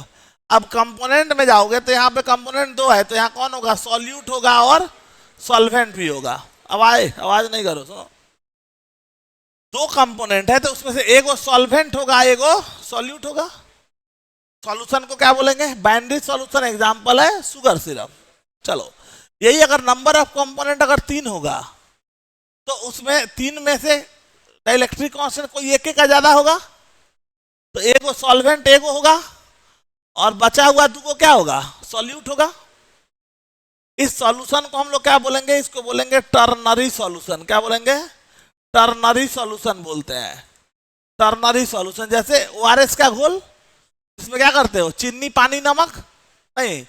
अब कंपोनेंट में जाओगे तो यहाँ पे कंपोनेंट 2 है तो यहाँ कौन होगा, सॉल्यूट होगा और सॉल्वेंट भी होगा। अब आवाज नहीं करो, सुनो। 2 कंपोनेंट है तो उसमें से एक सॉल्वेंट होगा, एक सॉल्यूट होगा। सॉल्यूशन को क्या बोलेंगे, बाइनरी सॉल्यूशन। एग्जांपल है शुगर सिरप। चलो यही अगर नंबर ऑफ कंपोनेंट अगर 3 होगा तो उसमें 3 में से डाइलेक्ट्रिक कांस्टेंट कोई एक का ज्यादा होगा तो एक सॉल्वेंट एक होगा और बचा हुआ 2 को क्या होगा, सॉल्यूट होगा। इस सॉल्यूशन को हम लोग क्या बोलेंगे, इसको बोलेंगे टर्नरी सॉल्यूशन। क्या बोलेंगे, टर्नरी सॉल्यूशन बोलते हैं। टर्नरी सॉल्यूशन जैसे ओआरएस का घोल, इसमें क्या करते हो, चीनी पानी नमक नहीं,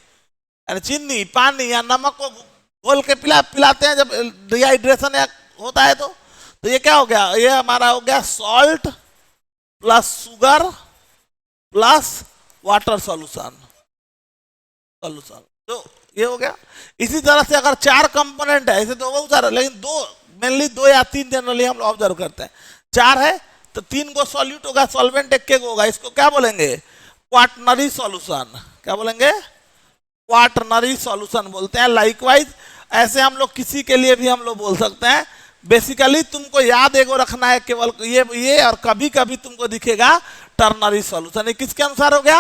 अरे चीनी पानी या नमक को घोल के पिलाते हैं जब डिहाइड्रेशन होता है तो ये क्या हो गया, ये हमारा हो गया salt plus sugar plus water solution. तो ये हो गया। इसी तरह से अगर 4 कंपोनेंट है, ऐसे तो बहुत सारा, लेकिन 2 मेनली 2 या 3 जनरली हम ऑब्जर्व करते हैं। 4 है तो 3 को सॉल्यूट होगा, सॉल्वेंट एक होगा। इसको क्या बोलेंगे, क्वाटनरी सॉल्यूशन। क्या बोलेंगे, क्वाटनरी सॉल्यूशन बोलते हैं। लाइकवाइज ऐसे हम लोग किसी के लिए भी हम लोग बोल सकते हैं। बेसिकली तुमको याद एगो रखना है केवल ये और कभी कभी तुमको दिखेगा टर्नरी सॉल्यूशन। ये किसके अनुसार हो गया,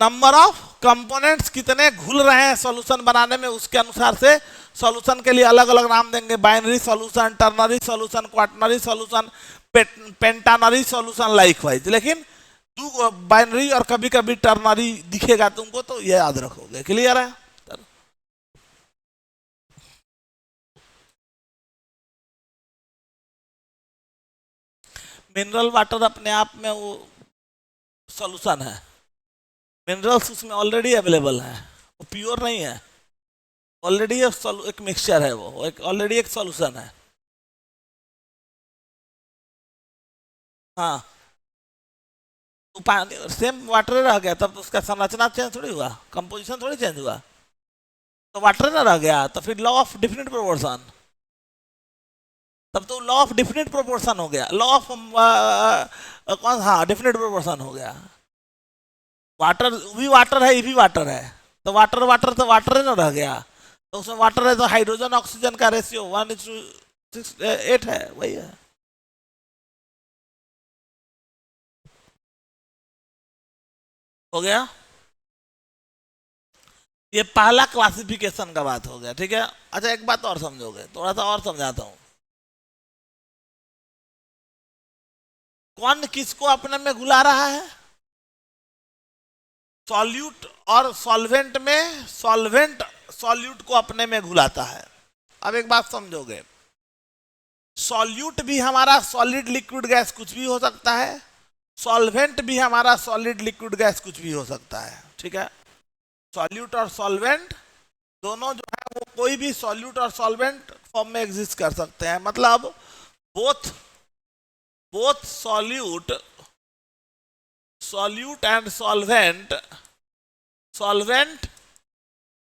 नंबर ऑफ कंपोनेंट्स कितने घुल रहे हैं सॉल्यूशन बनाने में, उसके अनुसार से सॉल्यूशन के लिए अलग अलग नाम देंगे। Binary solution, ternary solution, quaternary solution, pentanary solution, likewise. लेकिन 2 बाइनरी और कभी कभी टर्नरी दिखेगा तुमको तो ये याद रखोगे। क्लियर है। मिनरल वाटर अपने आप में वो सॉल्यूशन है, मिनरल्स उसमें ऑलरेडी अवेलेबल है, वो प्योर नहीं है, ऑलरेडी एक मिक्सचर है, वो एक ऑलरेडी एक सॉल्यूशन है। हाँ तो पानी सेम वाटर रह गया तब तो उसका संरचना चेंज थोड़ी हुआ, कंपोजिशन थोड़ी चेंज हुआ, तो वाटर ना रह गया तो फिर लॉ ऑफ डिफिनिट प्रोपोर्शन, तब तो लॉ ऑफ डिफिनिट प्रोपोर्शन हो गया, लॉ ऑफ कौन, हाँ डिफिनिट प्रोपोर्शन हो गया। वाटर भी वाटर है, ये भी वाटर है, तो वाटर वाटर तो वाटर ही ना रह गया, तो उसमें वाटर है तो हाइड्रोजन ऑक्सीजन का रेशियो 1:8 है, वही है। हो गया, ये पहला क्लासिफिकेशन का बात हो गया। ठीक है, अच्छा एक बात और समझोगे, थोड़ा सा और समझाता हूं। कौन किसको अपने में घुला रहा है, सॉल्यूट और सॉल्वेंट में, सॉल्वेंट सॉल्यूट को अपने में घुलाता है। अब एक बात समझोगे, सॉल्यूट भी हमारा सॉलिड लिक्विड गैस कुछ भी हो सकता है, सॉल्वेंट भी हमारा सॉलिड लिक्विड गैस कुछ भी हो सकता है। ठीक है, सॉल्यूट और सॉल्वेंट दोनों जो है वो कोई भी सॉल्यूट और सॉल्वेंट फॉर्म में एग्जिस्ट कर सकते हैं। मतलब both solute and solvent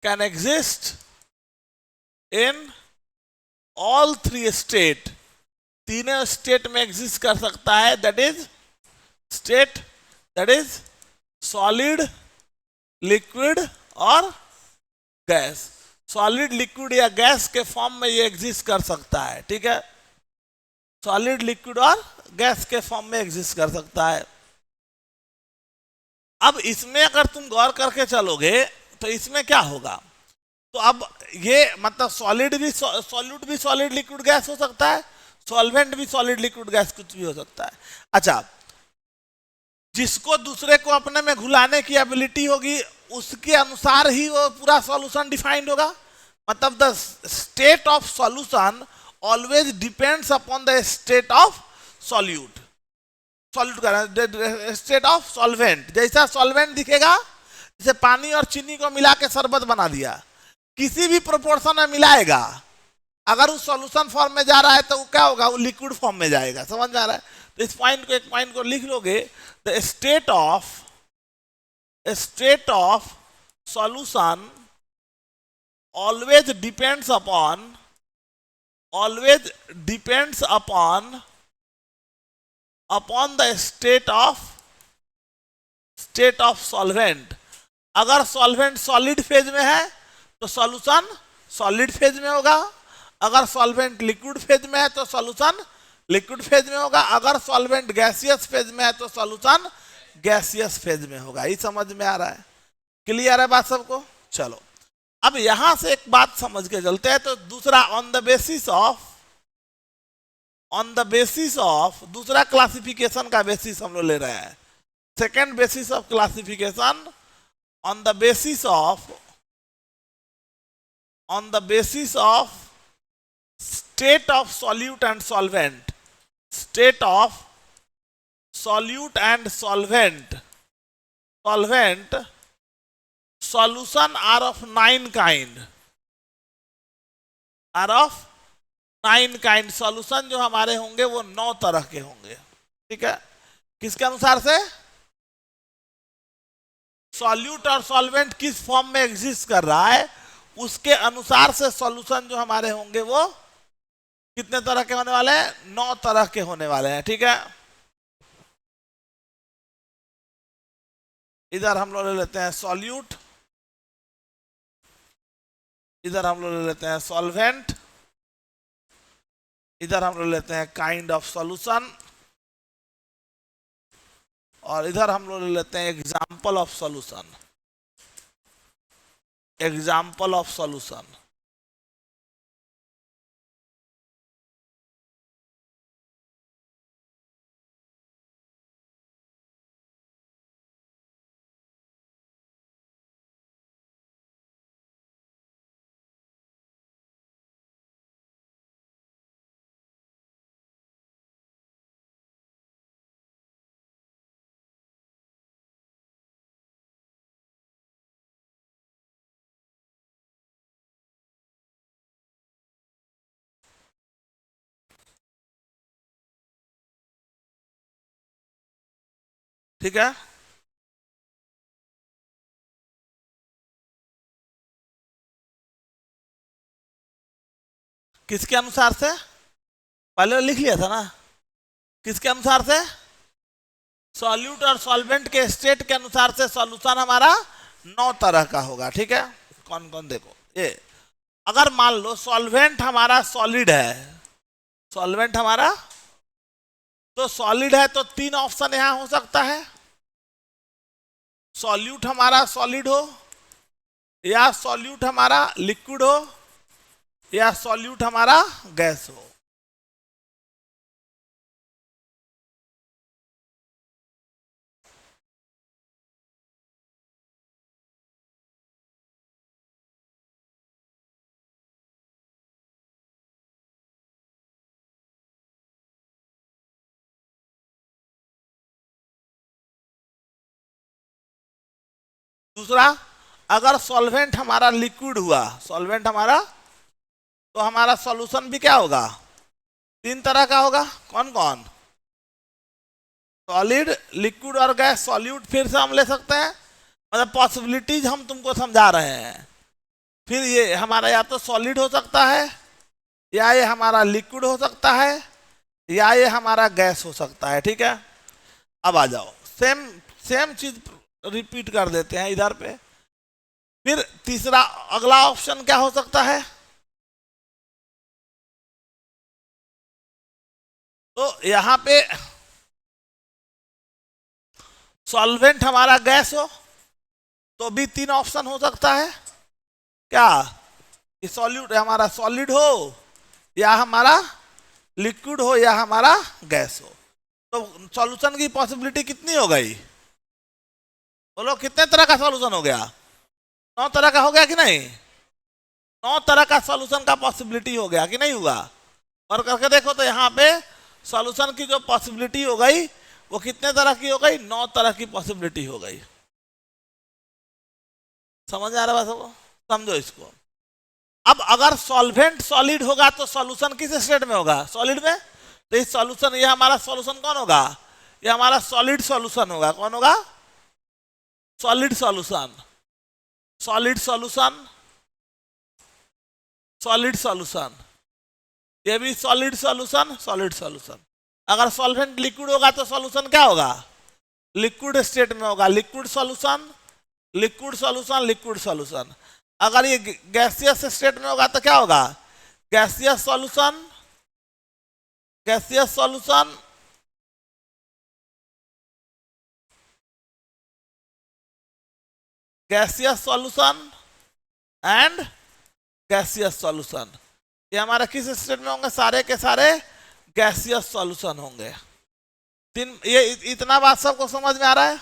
can exist in all 3 state, तीनों स्टेट में एग्जिस्ट कर सकता है। दैट इज सॉलिड, लिक्विड और गैस। सॉलिड, लिक्विड या गैस के फॉर्म में ये एग्जिस्ट कर सकता है, ठीक है। सॉलिड, लिक्विड और गैस के फॉर्म में एग्जिस्ट कर सकता है। अब इसमें अगर तुम गौर करके चलोगे तो इसमें क्या होगा, तो अब ये मतलब सॉलिड भी सॉल्यूट भी सॉलिड लिक्विड गैस हो सकता है, सॉल्वेंट भी सॉलिड लिक्विड गैस कुछ भी हो सकता है। अच्छा, जिसको दूसरे को अपने में घुलाने की एबिलिटी होगी उसके अनुसार ही वो पूरा सॉल्यूशन डिफाइंड होगा। मतलब the state of solution always depends upon the state of solute. Solute का स्टेट ऑफ सॉल्वेंट, जैसा सॉल्वेंट दिखेगा, जैसे पानी और चीनी को मिला के शरबत बना दिया, किसी भी प्रोपोर्शन में मिलाएगा, अगर उस सॉल्यूशन फॉर्म में जा रहा है तो वो क्या होगा, वो लिक्विड फॉर्म में जाएगा। समझ आ रहा है? तो इस पॉइंट को, एक पॉइंट को लिख लोगे, the state of solution always depends upon the state of solvent. अगर सॉल्वेंट सॉलिड फेज में है तो सॉल्यूशन सॉलिड फेज में होगा, अगर सॉल्वेंट लिक्विड फेज में है तो सॉल्यूशन लिक्विड फेज में होगा, अगर सॉल्वेंट गैसियस फेज में है तो सॉल्यूशन गैसियस फेज में होगा। ये समझ में आ रहा है? क्लियर है बात सबको? चलो अब यहां से एक बात समझ के चलते हैं। तो दूसरा, ऑन द बेसिस ऑफ दूसरा क्लासिफिकेशन का बेसिस हम लोग ले रहे हैं। Second basis of classification, on the basis of state of solute and solvent. State of solute and solvent solution are of 9 kind। Solution जो हमारे होंगे वो 9 तरह के होंगे, ठीक है। किसके अनुसार से? सॉल्यूट और सॉल्वेंट किस फॉर्म में एग्जिस्ट कर रहा है उसके अनुसार से सॉल्यूशन जो हमारे होंगे वो कितने तरह के होने वाले हैं? 9 तरह के होने वाले हैं, ठीक है। इधर हम लोग ले लेते हैं सॉल्यूट, इधर हम लोग ले लेते हैं सॉल्वेंट, इधर हम लोग लेते हैं काइंड ऑफ सॉल्यूशन, और इधर हम लोग ले लेते हैं एग्जाम्पल ऑफ सॉल्यूशन। ठीक है, किसके अनुसार से? पहले लिख लिया था ना, किसके अनुसार से? सॉल्यूट और सॉल्वेंट के स्टेट के अनुसार से सॉल्यूशन हमारा 9 तरह का होगा, ठीक है। कौन कौन? देखो, ये अगर मान लो सॉल्वेंट हमारा सॉलिड है, सॉल्वेंट हमारा तो सॉलिड है तो 3 ऑप्शन यहां हो सकता है। सॉल्यूट हमारा सॉलिड हो, या सॉल्यूट हमारा लिक्विड हो, या सॉल्यूट हमारा गैस हो। दूसरा, अगर सॉल्वेंट हमारा लिक्विड हुआ, सॉल्वेंट हमारा, तो हमारा सॉल्यूशन भी क्या होगा? 3 तरह का होगा। कौन कौन? सॉलिड, लिक्विड और गैस। सॉल्यूट फिर से हम ले सकते हैं, मतलब पॉसिबिलिटीज हम तुमको समझा रहे हैं। फिर ये हमारा या तो सॉलिड हो सकता है, या ये हमारा लिक्विड हो सकता है, या ये हमारा गैस हो सकता है, ठीक है। अब आ जाओ, सेम चीज रिपीट कर देते हैं इधर पे। फिर तीसरा अगला ऑप्शन क्या हो सकता है, तो यहां पे सॉल्वेंट हमारा गैस हो तो भी तीन ऑप्शन हो सकता है। क्या, ये सॉल्यूट हमारा सॉलिड हो, या हमारा लिक्विड हो, या हमारा गैस हो। तो सॉल्यूशन की पॉसिबिलिटी कितनी हो गई, बोलो कितने तरह का सॉल्यूशन हो गया, 9 तरह का हो गया कि नहीं, 9 तरह का सॉल्यूशन का पॉसिबिलिटी हो गया कि नहीं हुआ। और करके देखो तो यहाँ पे सॉल्यूशन की जो पॉसिबिलिटी हो गई वो कितने तरह की हो गई, 9 तरह की पॉसिबिलिटी हो गई। समझ आ रहा है सबको, समझो इसको। अब अगर सॉल्वेंट सॉलिड होगा तो सॉल्यूशन किस स्टेट में होगा, सॉलिड में। तो इस सॉल्यूशन, ये हमारा सॉल्यूशन कौन होगा, ये हमारा सॉलिड सॉल्यूशन होगा। कौन होगा, solid solution, solid solution, solid solution, ये भी सॉलिड सॉल्यूशन, सॉलिड सॉल्यूशन। अगर सॉल्वेंट लिक्विड होगा तो सॉल्यूशन क्या होगा, लिक्विड स्टेट में होगा, liquid solution, liquid solution, liquid solution. अगर ये गैसियस स्टेट में होगा तो क्या होगा, gaseous solution, gaseous solution, gaseous solution and gaseous solution. ये हमारा किस स्टेट में होंगे, सारे के सारे गैसियस सॉल्यूशन होंगे। तीन, ये इतना बात सबको समझ में आ रहा है,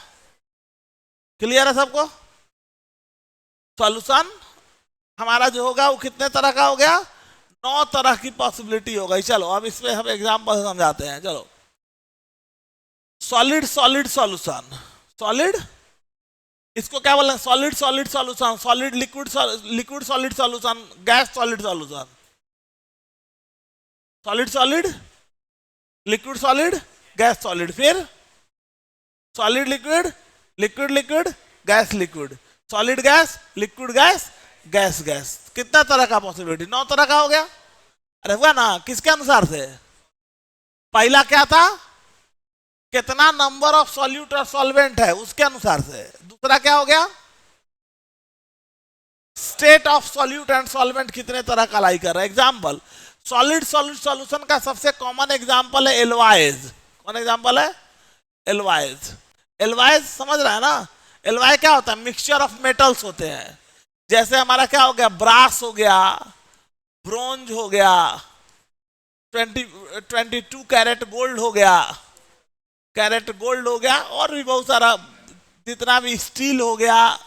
क्लियर है सबको। सॉल्यूशन हमारा जो होगा वो कितने तरह का हो गया, 9 तरह की पॉसिबिलिटी हो गई। चलो अब इसमें हम एग्जांपल समझाते हैं। चलो, सॉलिड सॉलिड सॉल्यूशन, सॉलिड इसको क्या बोलते हैं, solid solid solution, solid liquid liquid solid solution, gas solid solution, solid solid, liquid solid, gas solid, फिर solid liquid, liquid liquid, gas liquid, solid gas, liquid gas, gas gas. कितना तरह का पॉसिबिलिटी, 9 तरह का हो गया। अरे हुआ ना, किसके अनुसार से, पहला क्या था, कितना नंबर ऑफ सॉल्यूट और सॉल्वेंट है उसके अनुसार से। दूसरा क्या हो गया, state of solute and solvent कितने तरह का लाई कर रहा है। एग्जांपल, सॉलिड सॉलिड सॉल्यूशन का सबसे कॉमन एग्जांपल है एलवाइज। कौन एग्जांपल है, एलवाइज। एलवाइज समझ रहा है ना, एलवाई क्या होता है, मिक्सचर ऑफ मेटल्स होते हैं। जैसे हमारा क्या हो गया, ब्रास हो गया, ब्रोंज हो गया, 22 कैरेट गोल्ड हो गया, कैरेट गोल्ड हो गया, और भी बहुत सारा, जितना भी स्टील हो गया,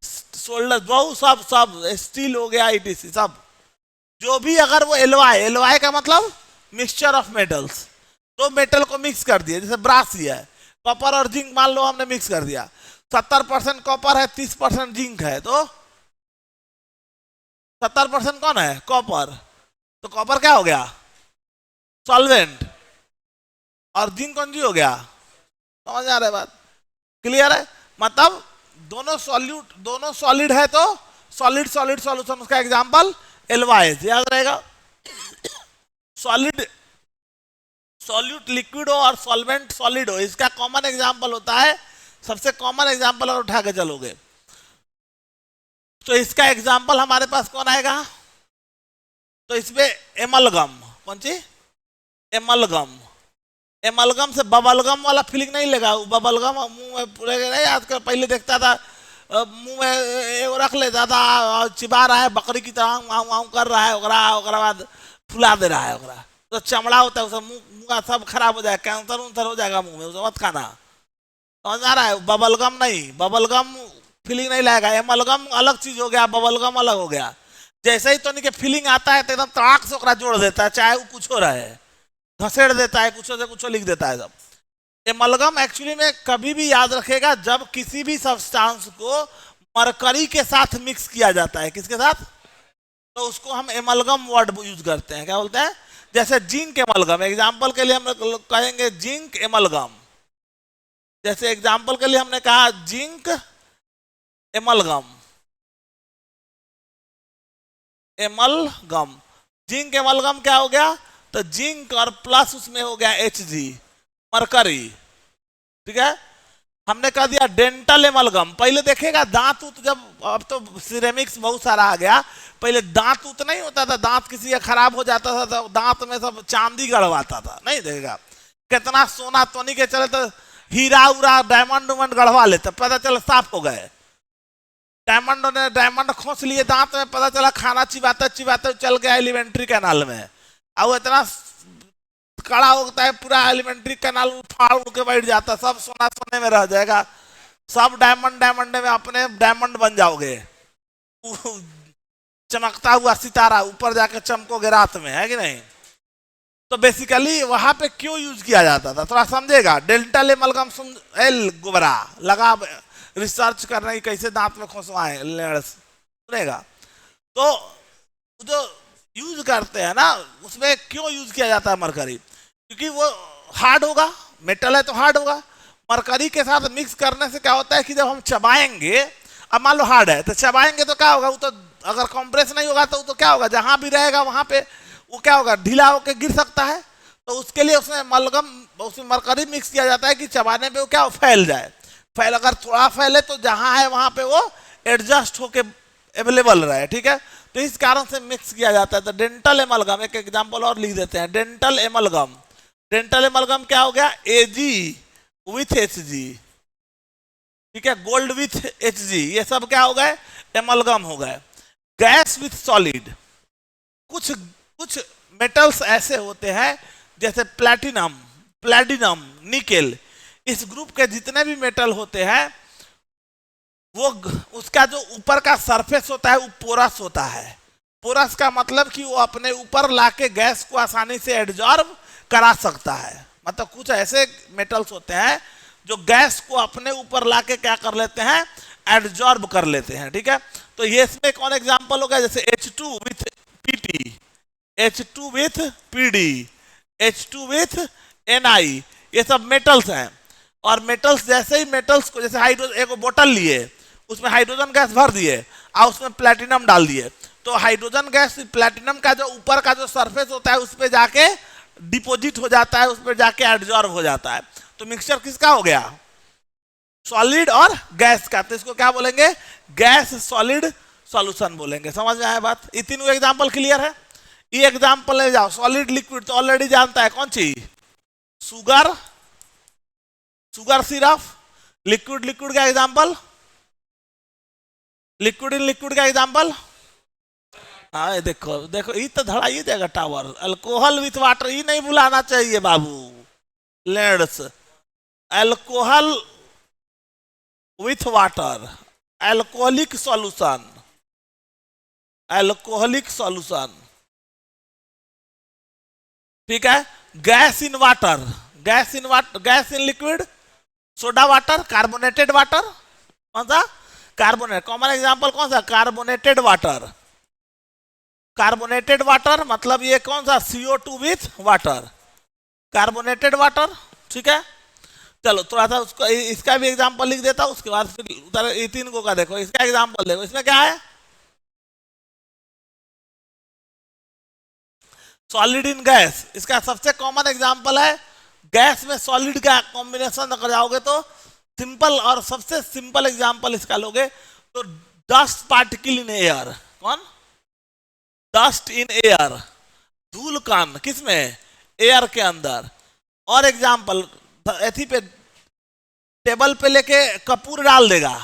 सोल्डर, बहुत सब सब स्टील हो गया, इटीसी सब। जो भी अगर वो एलवाई, एलवाई का मतलब मिक्सचर ऑफ मेटल्स, तो मेटल को मिक्स कर दिया। जैसे ब्रास ही है, कॉपर और जिंक मान लो हमने मिक्स कर दिया, 70% कॉपर है, 30% जिंक है, तो 70% कौन है, कॉपर। तो कॉपर क्या हो गया, सॉल्वेंट, और जिंक कौन जी हो गया। समझ आ रहा है बात, क्लियर है। मतलब दोनों सॉल्यूट, दोनों सॉलिड है तो सॉलिड सॉलिड सॉल्यूशन, उसका एग्जांपल एलवाइज, याद रहेगा। सॉलिड सॉल्यूट लिक्विड हो और सॉल्वेंट सॉलिड हो, इसका कॉमन एग्जांपल होता है, सबसे कॉमन एग्जांपल अगर उठा के चलोगे तो इसका एग्जांपल हमारे पास कौन आएगा, तो इसमें एमलगम, कौन सी, एमलगम। एमलगम से बबलगम वाला फीलिंग नहीं लेगा, बबलगम मुंह में पूरे नहीं, आजकल पहले देखता था मुंह में रख लेता था, चिबा रहा है बकरी की तरह, वाँव वाँव कर रहा है, ओकरा बाद फुला दे रहा है, ओकरा तो चमड़ा होता है, उसका मुंह सब खराब हो जाएगा, कैंसर उन्सर हो जाएगा मुंह में, उसे मत खाना। समझ आ रहा है, बबलगम नहीं, बबलगम फीलिंग नहीं लाएगा। एमलगम अलग चीज हो गया, बबलगम अलग हो गया। जैसे ही तो नहीं फीलिंग आता है तो एकदम तड़ाक से ओकरा जोड़ देता है, चाहे वो कुछ हो रहा है, घसेड़ देता है, कुछ से कुछ लिख देता है सब। एमलगम एक्चुअली में कभी भी याद रखेगा, जब किसी भी सब्सटेंस को मरकरी के साथ मिक्स किया जाता है, किसके साथ, तो उसको हम एमलगम वर्ड यूज करते हैं। क्या बोलते हैं, जैसे जिंक एमलगम, एग्जांपल के लिए हम कहेंगे जिंक एमलगम। जैसे एग्जांपल के लिए हमने कहा zinc amalgam, amalgam, zinc amalgam क्या हो गया, तो जिंक और प्लस उसमें हो गया Hg, मरकरी, ठीक है। हमने कह दिया डेंटल एमलगम। पहले देखेगा दांत उत, जब अब तो सिरेमिक्स बहुत सारा आ गया, पहले दांत उत नहीं होता था, दांत किसी का खराब हो जाता था तो दांत में सब चांदी गढ़वाता था, नहीं देखेगा कितना सोना तोनी के चले तो हीरा उरा डायमंड उमंड गढ़वा लेते, पता चला साफ हो गए। डायमंड ने डायमंड खोस लिए दांत में, पता चला खाना चिबाते चिबाते चल गया एलिमेंट्री कैनाल में, और इतना कड़ा होता है पूरा एलिमेंट्री कैनाल फाड़ उड़ के बैठ जाता, सब सोना सोने में रह जाएगा, सब डायमंड डायमंड में अपने डायमंड बन जाओगे, चमकता हुआ सितारा ऊपर जाके चमकोगे रात में, है कि नहीं। तो बेसिकली वहां पे क्यों यूज किया जाता था थोड़ा समझेगा। डेल्टल एमलगम एल गुबरा लगा रिसर्च करना कि कैसे दांत में खोसवाए सुनेगा। तो जो यूज करते हैं ना उसमें क्यों यूज किया जाता है मरकरी, क्योंकि वो हार्ड होगा, मेटल है तो हार्ड होगा। मरकरी के साथ मिक्स करने से क्या होता है कि जब हम चबाएंगे, अब मान लो हार्ड है तो चबाएंगे तो क्या होगा, वो तो अगर कंप्रेस नहीं होगा तो क्या होगा, जहां भी रहेगा वहां पे वो क्या होगा, ढीला होकर गिर सकता है। तो उसके लिए उसमें मलगम, उसमें मरकरी मिक्स किया जाता है कि चबाने पे वो क्या फैल जाए, फैल अगर थोड़ा फैले तो जहां है वहां पे वो एडजस्ट होके अवेलेबल रहे, ठीक है। तो इस कारण से मिक्स किया जाता है। तो डेंटल एमलगम, एक एग्जांपल और लिख देते हैं, डेंटल एमलगम। डेंटल एमलगम क्या हो गया, एजी विथ एचजी, ठीक है, गोल्ड विथ एचजी, ये सब क्या हो गए, एमलगम हो गए। गैस विथ सॉलिड, कुछ कुछ मेटल्स ऐसे होते हैं जैसे प्लैटिनम, प्लैटिनम, निकेल, इस ग्रुप के जितने भी मेटल होते हैं वो उसका जो ऊपर का सरफेस होता है वो पोरस होता है। पोरस का मतलब कि वो अपने ऊपर लाके गैस को आसानी से एब्जॉर्ब करा सकता है। मतलब कुछ ऐसे मेटल्स होते हैं जो गैस को अपने ऊपर लाके क्या कर लेते हैं, एब्जॉर्ब कर लेते हैं, ठीक है। तो ये इसमें कौन एग्जांपल हो गया, जैसे H2 with PT, H2 with PD, H2 with Na, ये सब मेटल्स हैं। और मेटल्स जैसे ही मेटल्स को, जैसे हाइड्रोजन, एक बोतल लिए उसमें हाइड्रोजन गैस भर दिए और उसमें प्लैटिनम डाल दिए, तो हाइड्रोजन गैस प्लैटिनम का जो ऊपर का जो सरफेस होता है उस पर जाके डिपोजिट हो जाता है, उस पर जाके एब्जॉर्ब हो जाता है। तो मिक्सचर किसका हो गया, सॉलिड और गैस का। तो इसको क्या बोलेंगे, गैस सॉलिड सॉल्यूशन बोलेंगे। समझ में आया बात, ये तीनों एग्जांपल क्लियर है। ये एग्जांपल ले जाओ, सॉलिड लिक्विड तो ऑलरेडी जानता है कौन चीज, sugar, sugar syrup. Liquid, liquid का एग्जांपल, लिक्विड इन लिक्विड का एग्जांपल, हाँ देखो देखो ये तो धड़ाइए जाएगा टावर। अल्कोहल विथ वाटर, ये नहीं भुलाना चाहिए बाबू, लेड्स, alcohol with water, alcoholic solution, alcoholic solution, ठीक है। Gas in water, gas in water, gas in liquid, soda water, carbonated water, कौन सा, कार्बोनेट, कॉमन एग्जांपल कौन सा, कार्बोनेटेड वाटर। कार्बोनेटेड वाटर मतलब ये कौन सा, CO2 with water, carbonated water, ठीक है। चलो थोड़ा सा उसको, इसका भी एग्जांपल लिख देता हूं, उसके बाद फिर उधर ये तीन को का देखो, इसका एग्जांपल देखो, इसमें क्या है, सॉलिड इन गैस, इसका सबसे कॉमन एग्जांपल है। गैस में सॉलिड का कॉम्बिनेशन अगर जाओगे तो सिंपल, और सबसे सिंपल एग्जांपल इसका लोगे तो डस्ट पार्टिकल इन एयर, कौन, डस्ट इन एयर, धूल कण, किसमें, एयर के अंदर। और एग्जांपल, एथी पे टेबल पे लेके कपूर डाल देगा,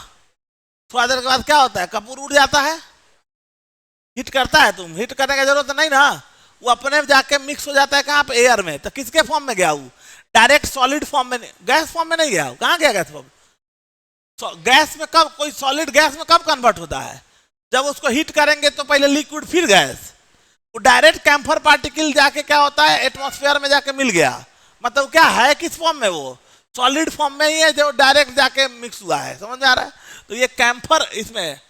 थोड़ा देर के बाद क्या होता है, कपूर उड़ जाता है, हिट करता है, तुम हिट करने की जरूरत नहीं ना, वो अपने जाके मिक्स हो जाता है कहाँ पे, एयर में। तो किसके फॉर्म में गया वो, डायरेक्ट सॉलिड फॉर्म में, गैस फॉर्म में नहीं गया, कहाँ गया गैस फॉर्म। गैस में कब, कोई सॉलिड गैस में कब कन्वर्ट होता है, जब उसको हीट करेंगे तो पहले लिक्विड फिर गैस, वो डायरेक्ट कैम्फर पार्टिकल जाके क्या होता है, एटमॉस्फेयर में जाके मिल गया। मतलब क्या है, किस फॉर्म में, वो सॉलिड फॉर्म में ही है जो डायरेक्ट जाके मिक्स हुआ है, समझ में आ रहा है। तो ये कैम्फर, इसमें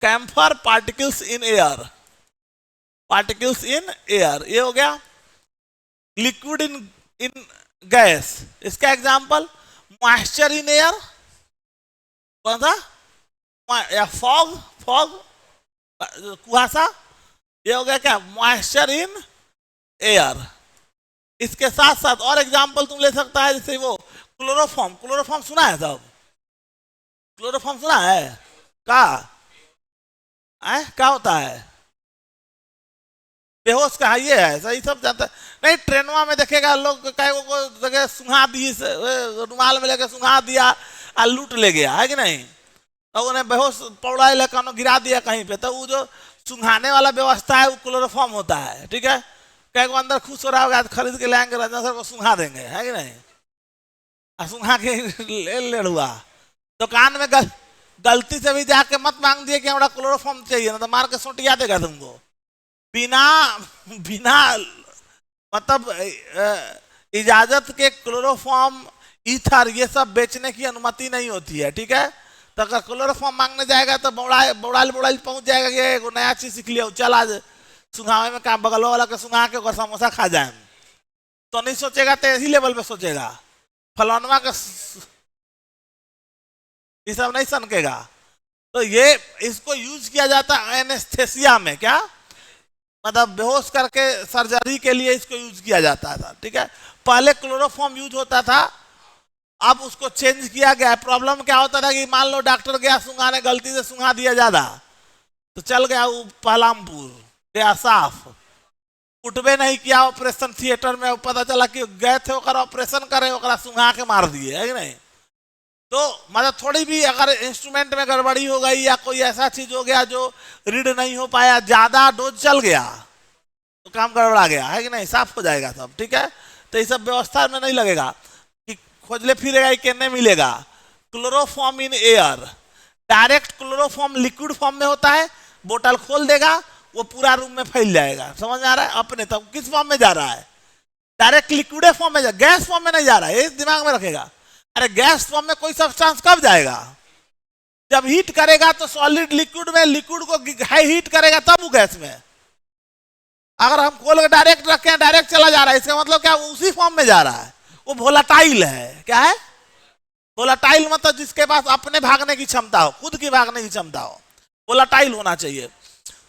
camphor particles in air, particles in air, ये हो गया। लिक्विड इन इन गैस, इसका एग्जांपल मॉइस्चर इन एयर, कौन सा, या फॉग, फॉग कुहासा, ये हो गया क्या, मॉइस्चर इन एयर। इसके साथ साथ और एग्जांपल तुम ले सकता है, जैसे वो क्लोरोफॉर्म, क्लोरोफॉर्म सुना है सब? क्लोरोफॉर्म सुना है? क्या क्या होता है? बेहोश का ये है, सही सब जानता है। नहीं, ट्रेनवा में देखेगा लोग कई को जगह सुंघा दी, रुमाल में लेके सुंघा दिया और लूट ले गया, है कि नहीं? तो उन्हें बेहोश पौड़ा लेकर गिरा दिया कहीं पे, तो वो जो सुंघाने वाला व्यवस्था है वो क्लोरोफॉर्म होता है, ठीक है? कई को अंदर खुश हो रहा होगा तो खरीद के लाएंगे, रंजन सर को सुंघा देंगे, है कि नहीं? सुंघा के ले हुआ दुकान में गलती से भी जाके मत मांग दिए कि हमारा क्लोरोफॉर्म चाहिए, ना तो मार के सोटिया देगा तुमको। बिना बिना मतलब इजाजत के क्लोरोफॉर्म, ईथर, ये सब बेचने की अनुमति नहीं होती है, ठीक है? तो अगर क्लोरोफॉर्म मांगने जाएगा तो बौड़ाल पहुंच जाएगा कि एगो नया चीज सीख लिया, चल आज सुंघावे में काम, बगल वाला के सुंघा के और समोसा खा जाए, तो नहीं सोचेगा, तो इसी लेवल पे सोचेगा। फलानवा का ये सब नहीं सनकेगा। तो ये इसको यूज किया जाता है एनेस्थेसिया में, क्या मतलब बेहोश करके सर्जरी के लिए इसको यूज किया जाता था, ठीक है? पहले क्लोरोफॉर्म यूज होता था, अब उसको चेंज किया गया। प्रॉब्लम क्या होता था कि मान लो डॉक्टर गया सुंघाने, गलती से सुंघा दिया ज्यादा, तो चल गया वो पहलामपुर गया साफ, उठबे नहीं किया ऑपरेशन थिएटर में, पता चला कि गए थे ऑपरेशन करे, सुंघा के मार दिए, है कि नहीं? तो मतलब थोड़ी भी अगर इंस्ट्रूमेंट में गड़बड़ी हो गई या कोई ऐसा चीज हो गया जो रीड नहीं हो पाया, ज्यादा डोज चल गया, तो काम गड़बड़ा गया, है कि नहीं? साफ हो जाएगा सब, ठीक है? तो ये सब व्यवस्था में नहीं लगेगा कि खोजले फिरेगा कि नहीं मिलेगा। Chloroform in air, direct chloroform liquid form में होता है, बोतल खोल देगा वो पूरा रूम में फैल जाएगा, समझ आ रहा है? अपने तब किस फॉर्म में जा रहा है? डायरेक्ट लिक्विड फॉर्म में, गैस फॉर्म में नहीं जा रहा है, ये दिमाग में रखेगा। अरे गैस फॉर्म में कोई सब्सटेंस कब जाएगा? जब हीट करेगा तो सॉलिड लिक्विड में, लिक्विड को हाई हीट करेगा तब वो गैस में। अगर हम खोल के डायरेक्ट रखे हैं, डायरेक्ट चला जा रहा है, इसका मतलब क्या? वो उसी फॉर्म में जा रहा है, वो वोलाटाइल है। क्या है वोलाटाइल? मतलब जिसके पास अपने भागने की क्षमता हो, खुद की भागने की क्षमता हो, वोलाटाइल होना चाहिए।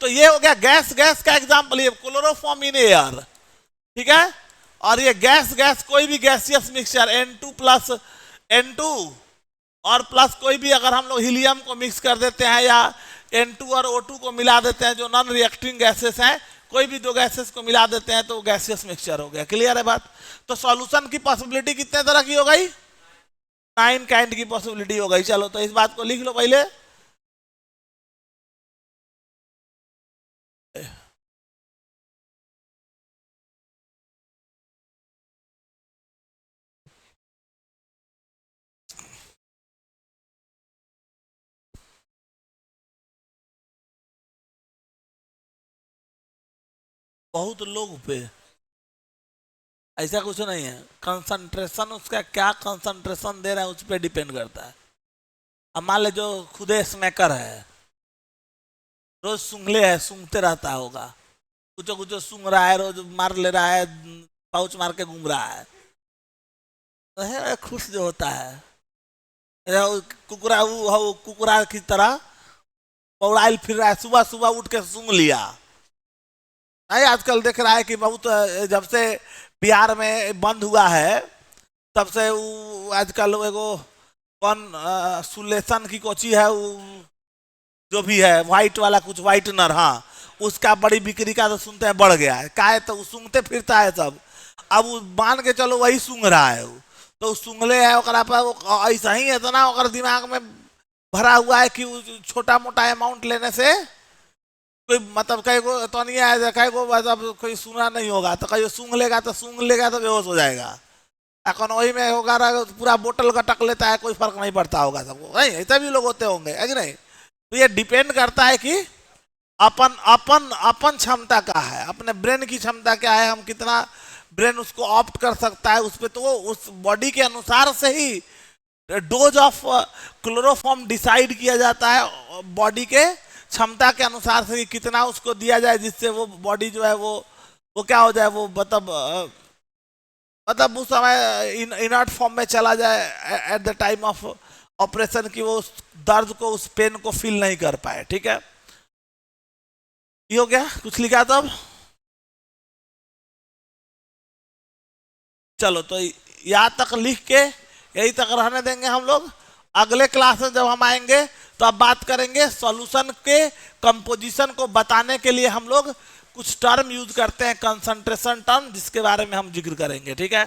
तो ये हो गया गैस। गैस का एग्जाम्पल ये क्लोरोफॉर्म इन एयर, ठीक है? और ये गैस गैस कोई भी gaseous mixture N2 plus N2 और प्लस कोई भी, अगर हम लोग हीलियम को मिक्स कर देते हैं या N2 और O2 को मिला देते हैं, जो नॉन रिएक्टिंग गैसेस हैं, कोई भी दो गैसेस को मिला देते हैं तो गैसियस मिक्सचर हो गया। क्लियर है बात? तो सॉल्यूशन की पॉसिबिलिटी कितने तरह की हो गई? 9 काइंड की पॉसिबिलिटी हो गई। चलो तो इस बात को लिख लो पहले। बहुत लोग पे ऐसा कुछ नहीं है, कंसंट्रेशन उसका क्या कंसंट्रेशन दे रहा है उस पर डिपेंड करता है। अब मान ले जो खुदे स्मैकर है, रोज सूंघले है, सूंघते रहता होगा, कुछ कुछ सूंघ रहा है, रोज मार ले रहा है, पाउच मार के घूम रहा है, तो है खुश जो होता है। कुकुरा की तरह पौड़ाइल फिर रहा है, सुबह सुबह उठ के सूंघ लिया। नहीं, आजकल देख रहा है कि बहुत, जब से बिहार में बंद हुआ है तब से वो आजकल एगो कौन सुलेशन की कोची है, वो जो भी है व्हाइट वाला कुछ व्हाइटनर, हाँ, उसका बड़ी बिक्री का तो सुनते हैं बढ़ गया है। का है तो सूंघते फिरता है सब, अब वो मान के चलो वही सूंघ रहा है वो, तो सूंघले है वो ऐसा ही इतना दिमाग में भरा हुआ है कि छोटा मोटा अमाउंट लेने से कोई मतलब कई को तो नहीं आया, कई को मतलब कोई सुना नहीं होगा, तो कहीं सूंघ लेगा तो बेहोश हो जाएगा। अकन वही में होगा पूरा बोतल का टक लेता है, कोई फर्क नहीं पड़ता होगा सबको, नहीं ऐसा भी लोग होते होंगे, है कि नहीं? तो ये डिपेंड करता है कि अपन अपन अपन क्षमता क्या है, अपने ब्रेन की क्षमता क्या है, हम कितना ब्रेन उसको ऑप्ट कर सकता है उस पर, तो वो उस बॉडी के अनुसार से ही डोज ऑफ क्लोरोफॉर्म डिसाइड किया जाता है, बॉडी के क्षमता के अनुसार से कितना उसको दिया जाए जिससे वो बॉडी जो है वो क्या हो जाए, वो मतलब उस समय इनर्ट फॉर्म में चला जाए at the time of operation, की वो उस दर्द को, उस पेन को फील नहीं कर पाए। ठीक है, ये हो गया, कुछ लिखा तब? चलो तो यहाँ तक लिख के यही तक रहने देंगे हम लोग। अगले क्लास में जब हम आएंगे तो अब बात करेंगे सॉल्यूशन के कंपोजिशन को बताने के लिए हम लोग कुछ टर्म यूज करते हैं, कंसंट्रेशन टर्म, जिसके बारे में हम जिक्र करेंगे। ठीक है।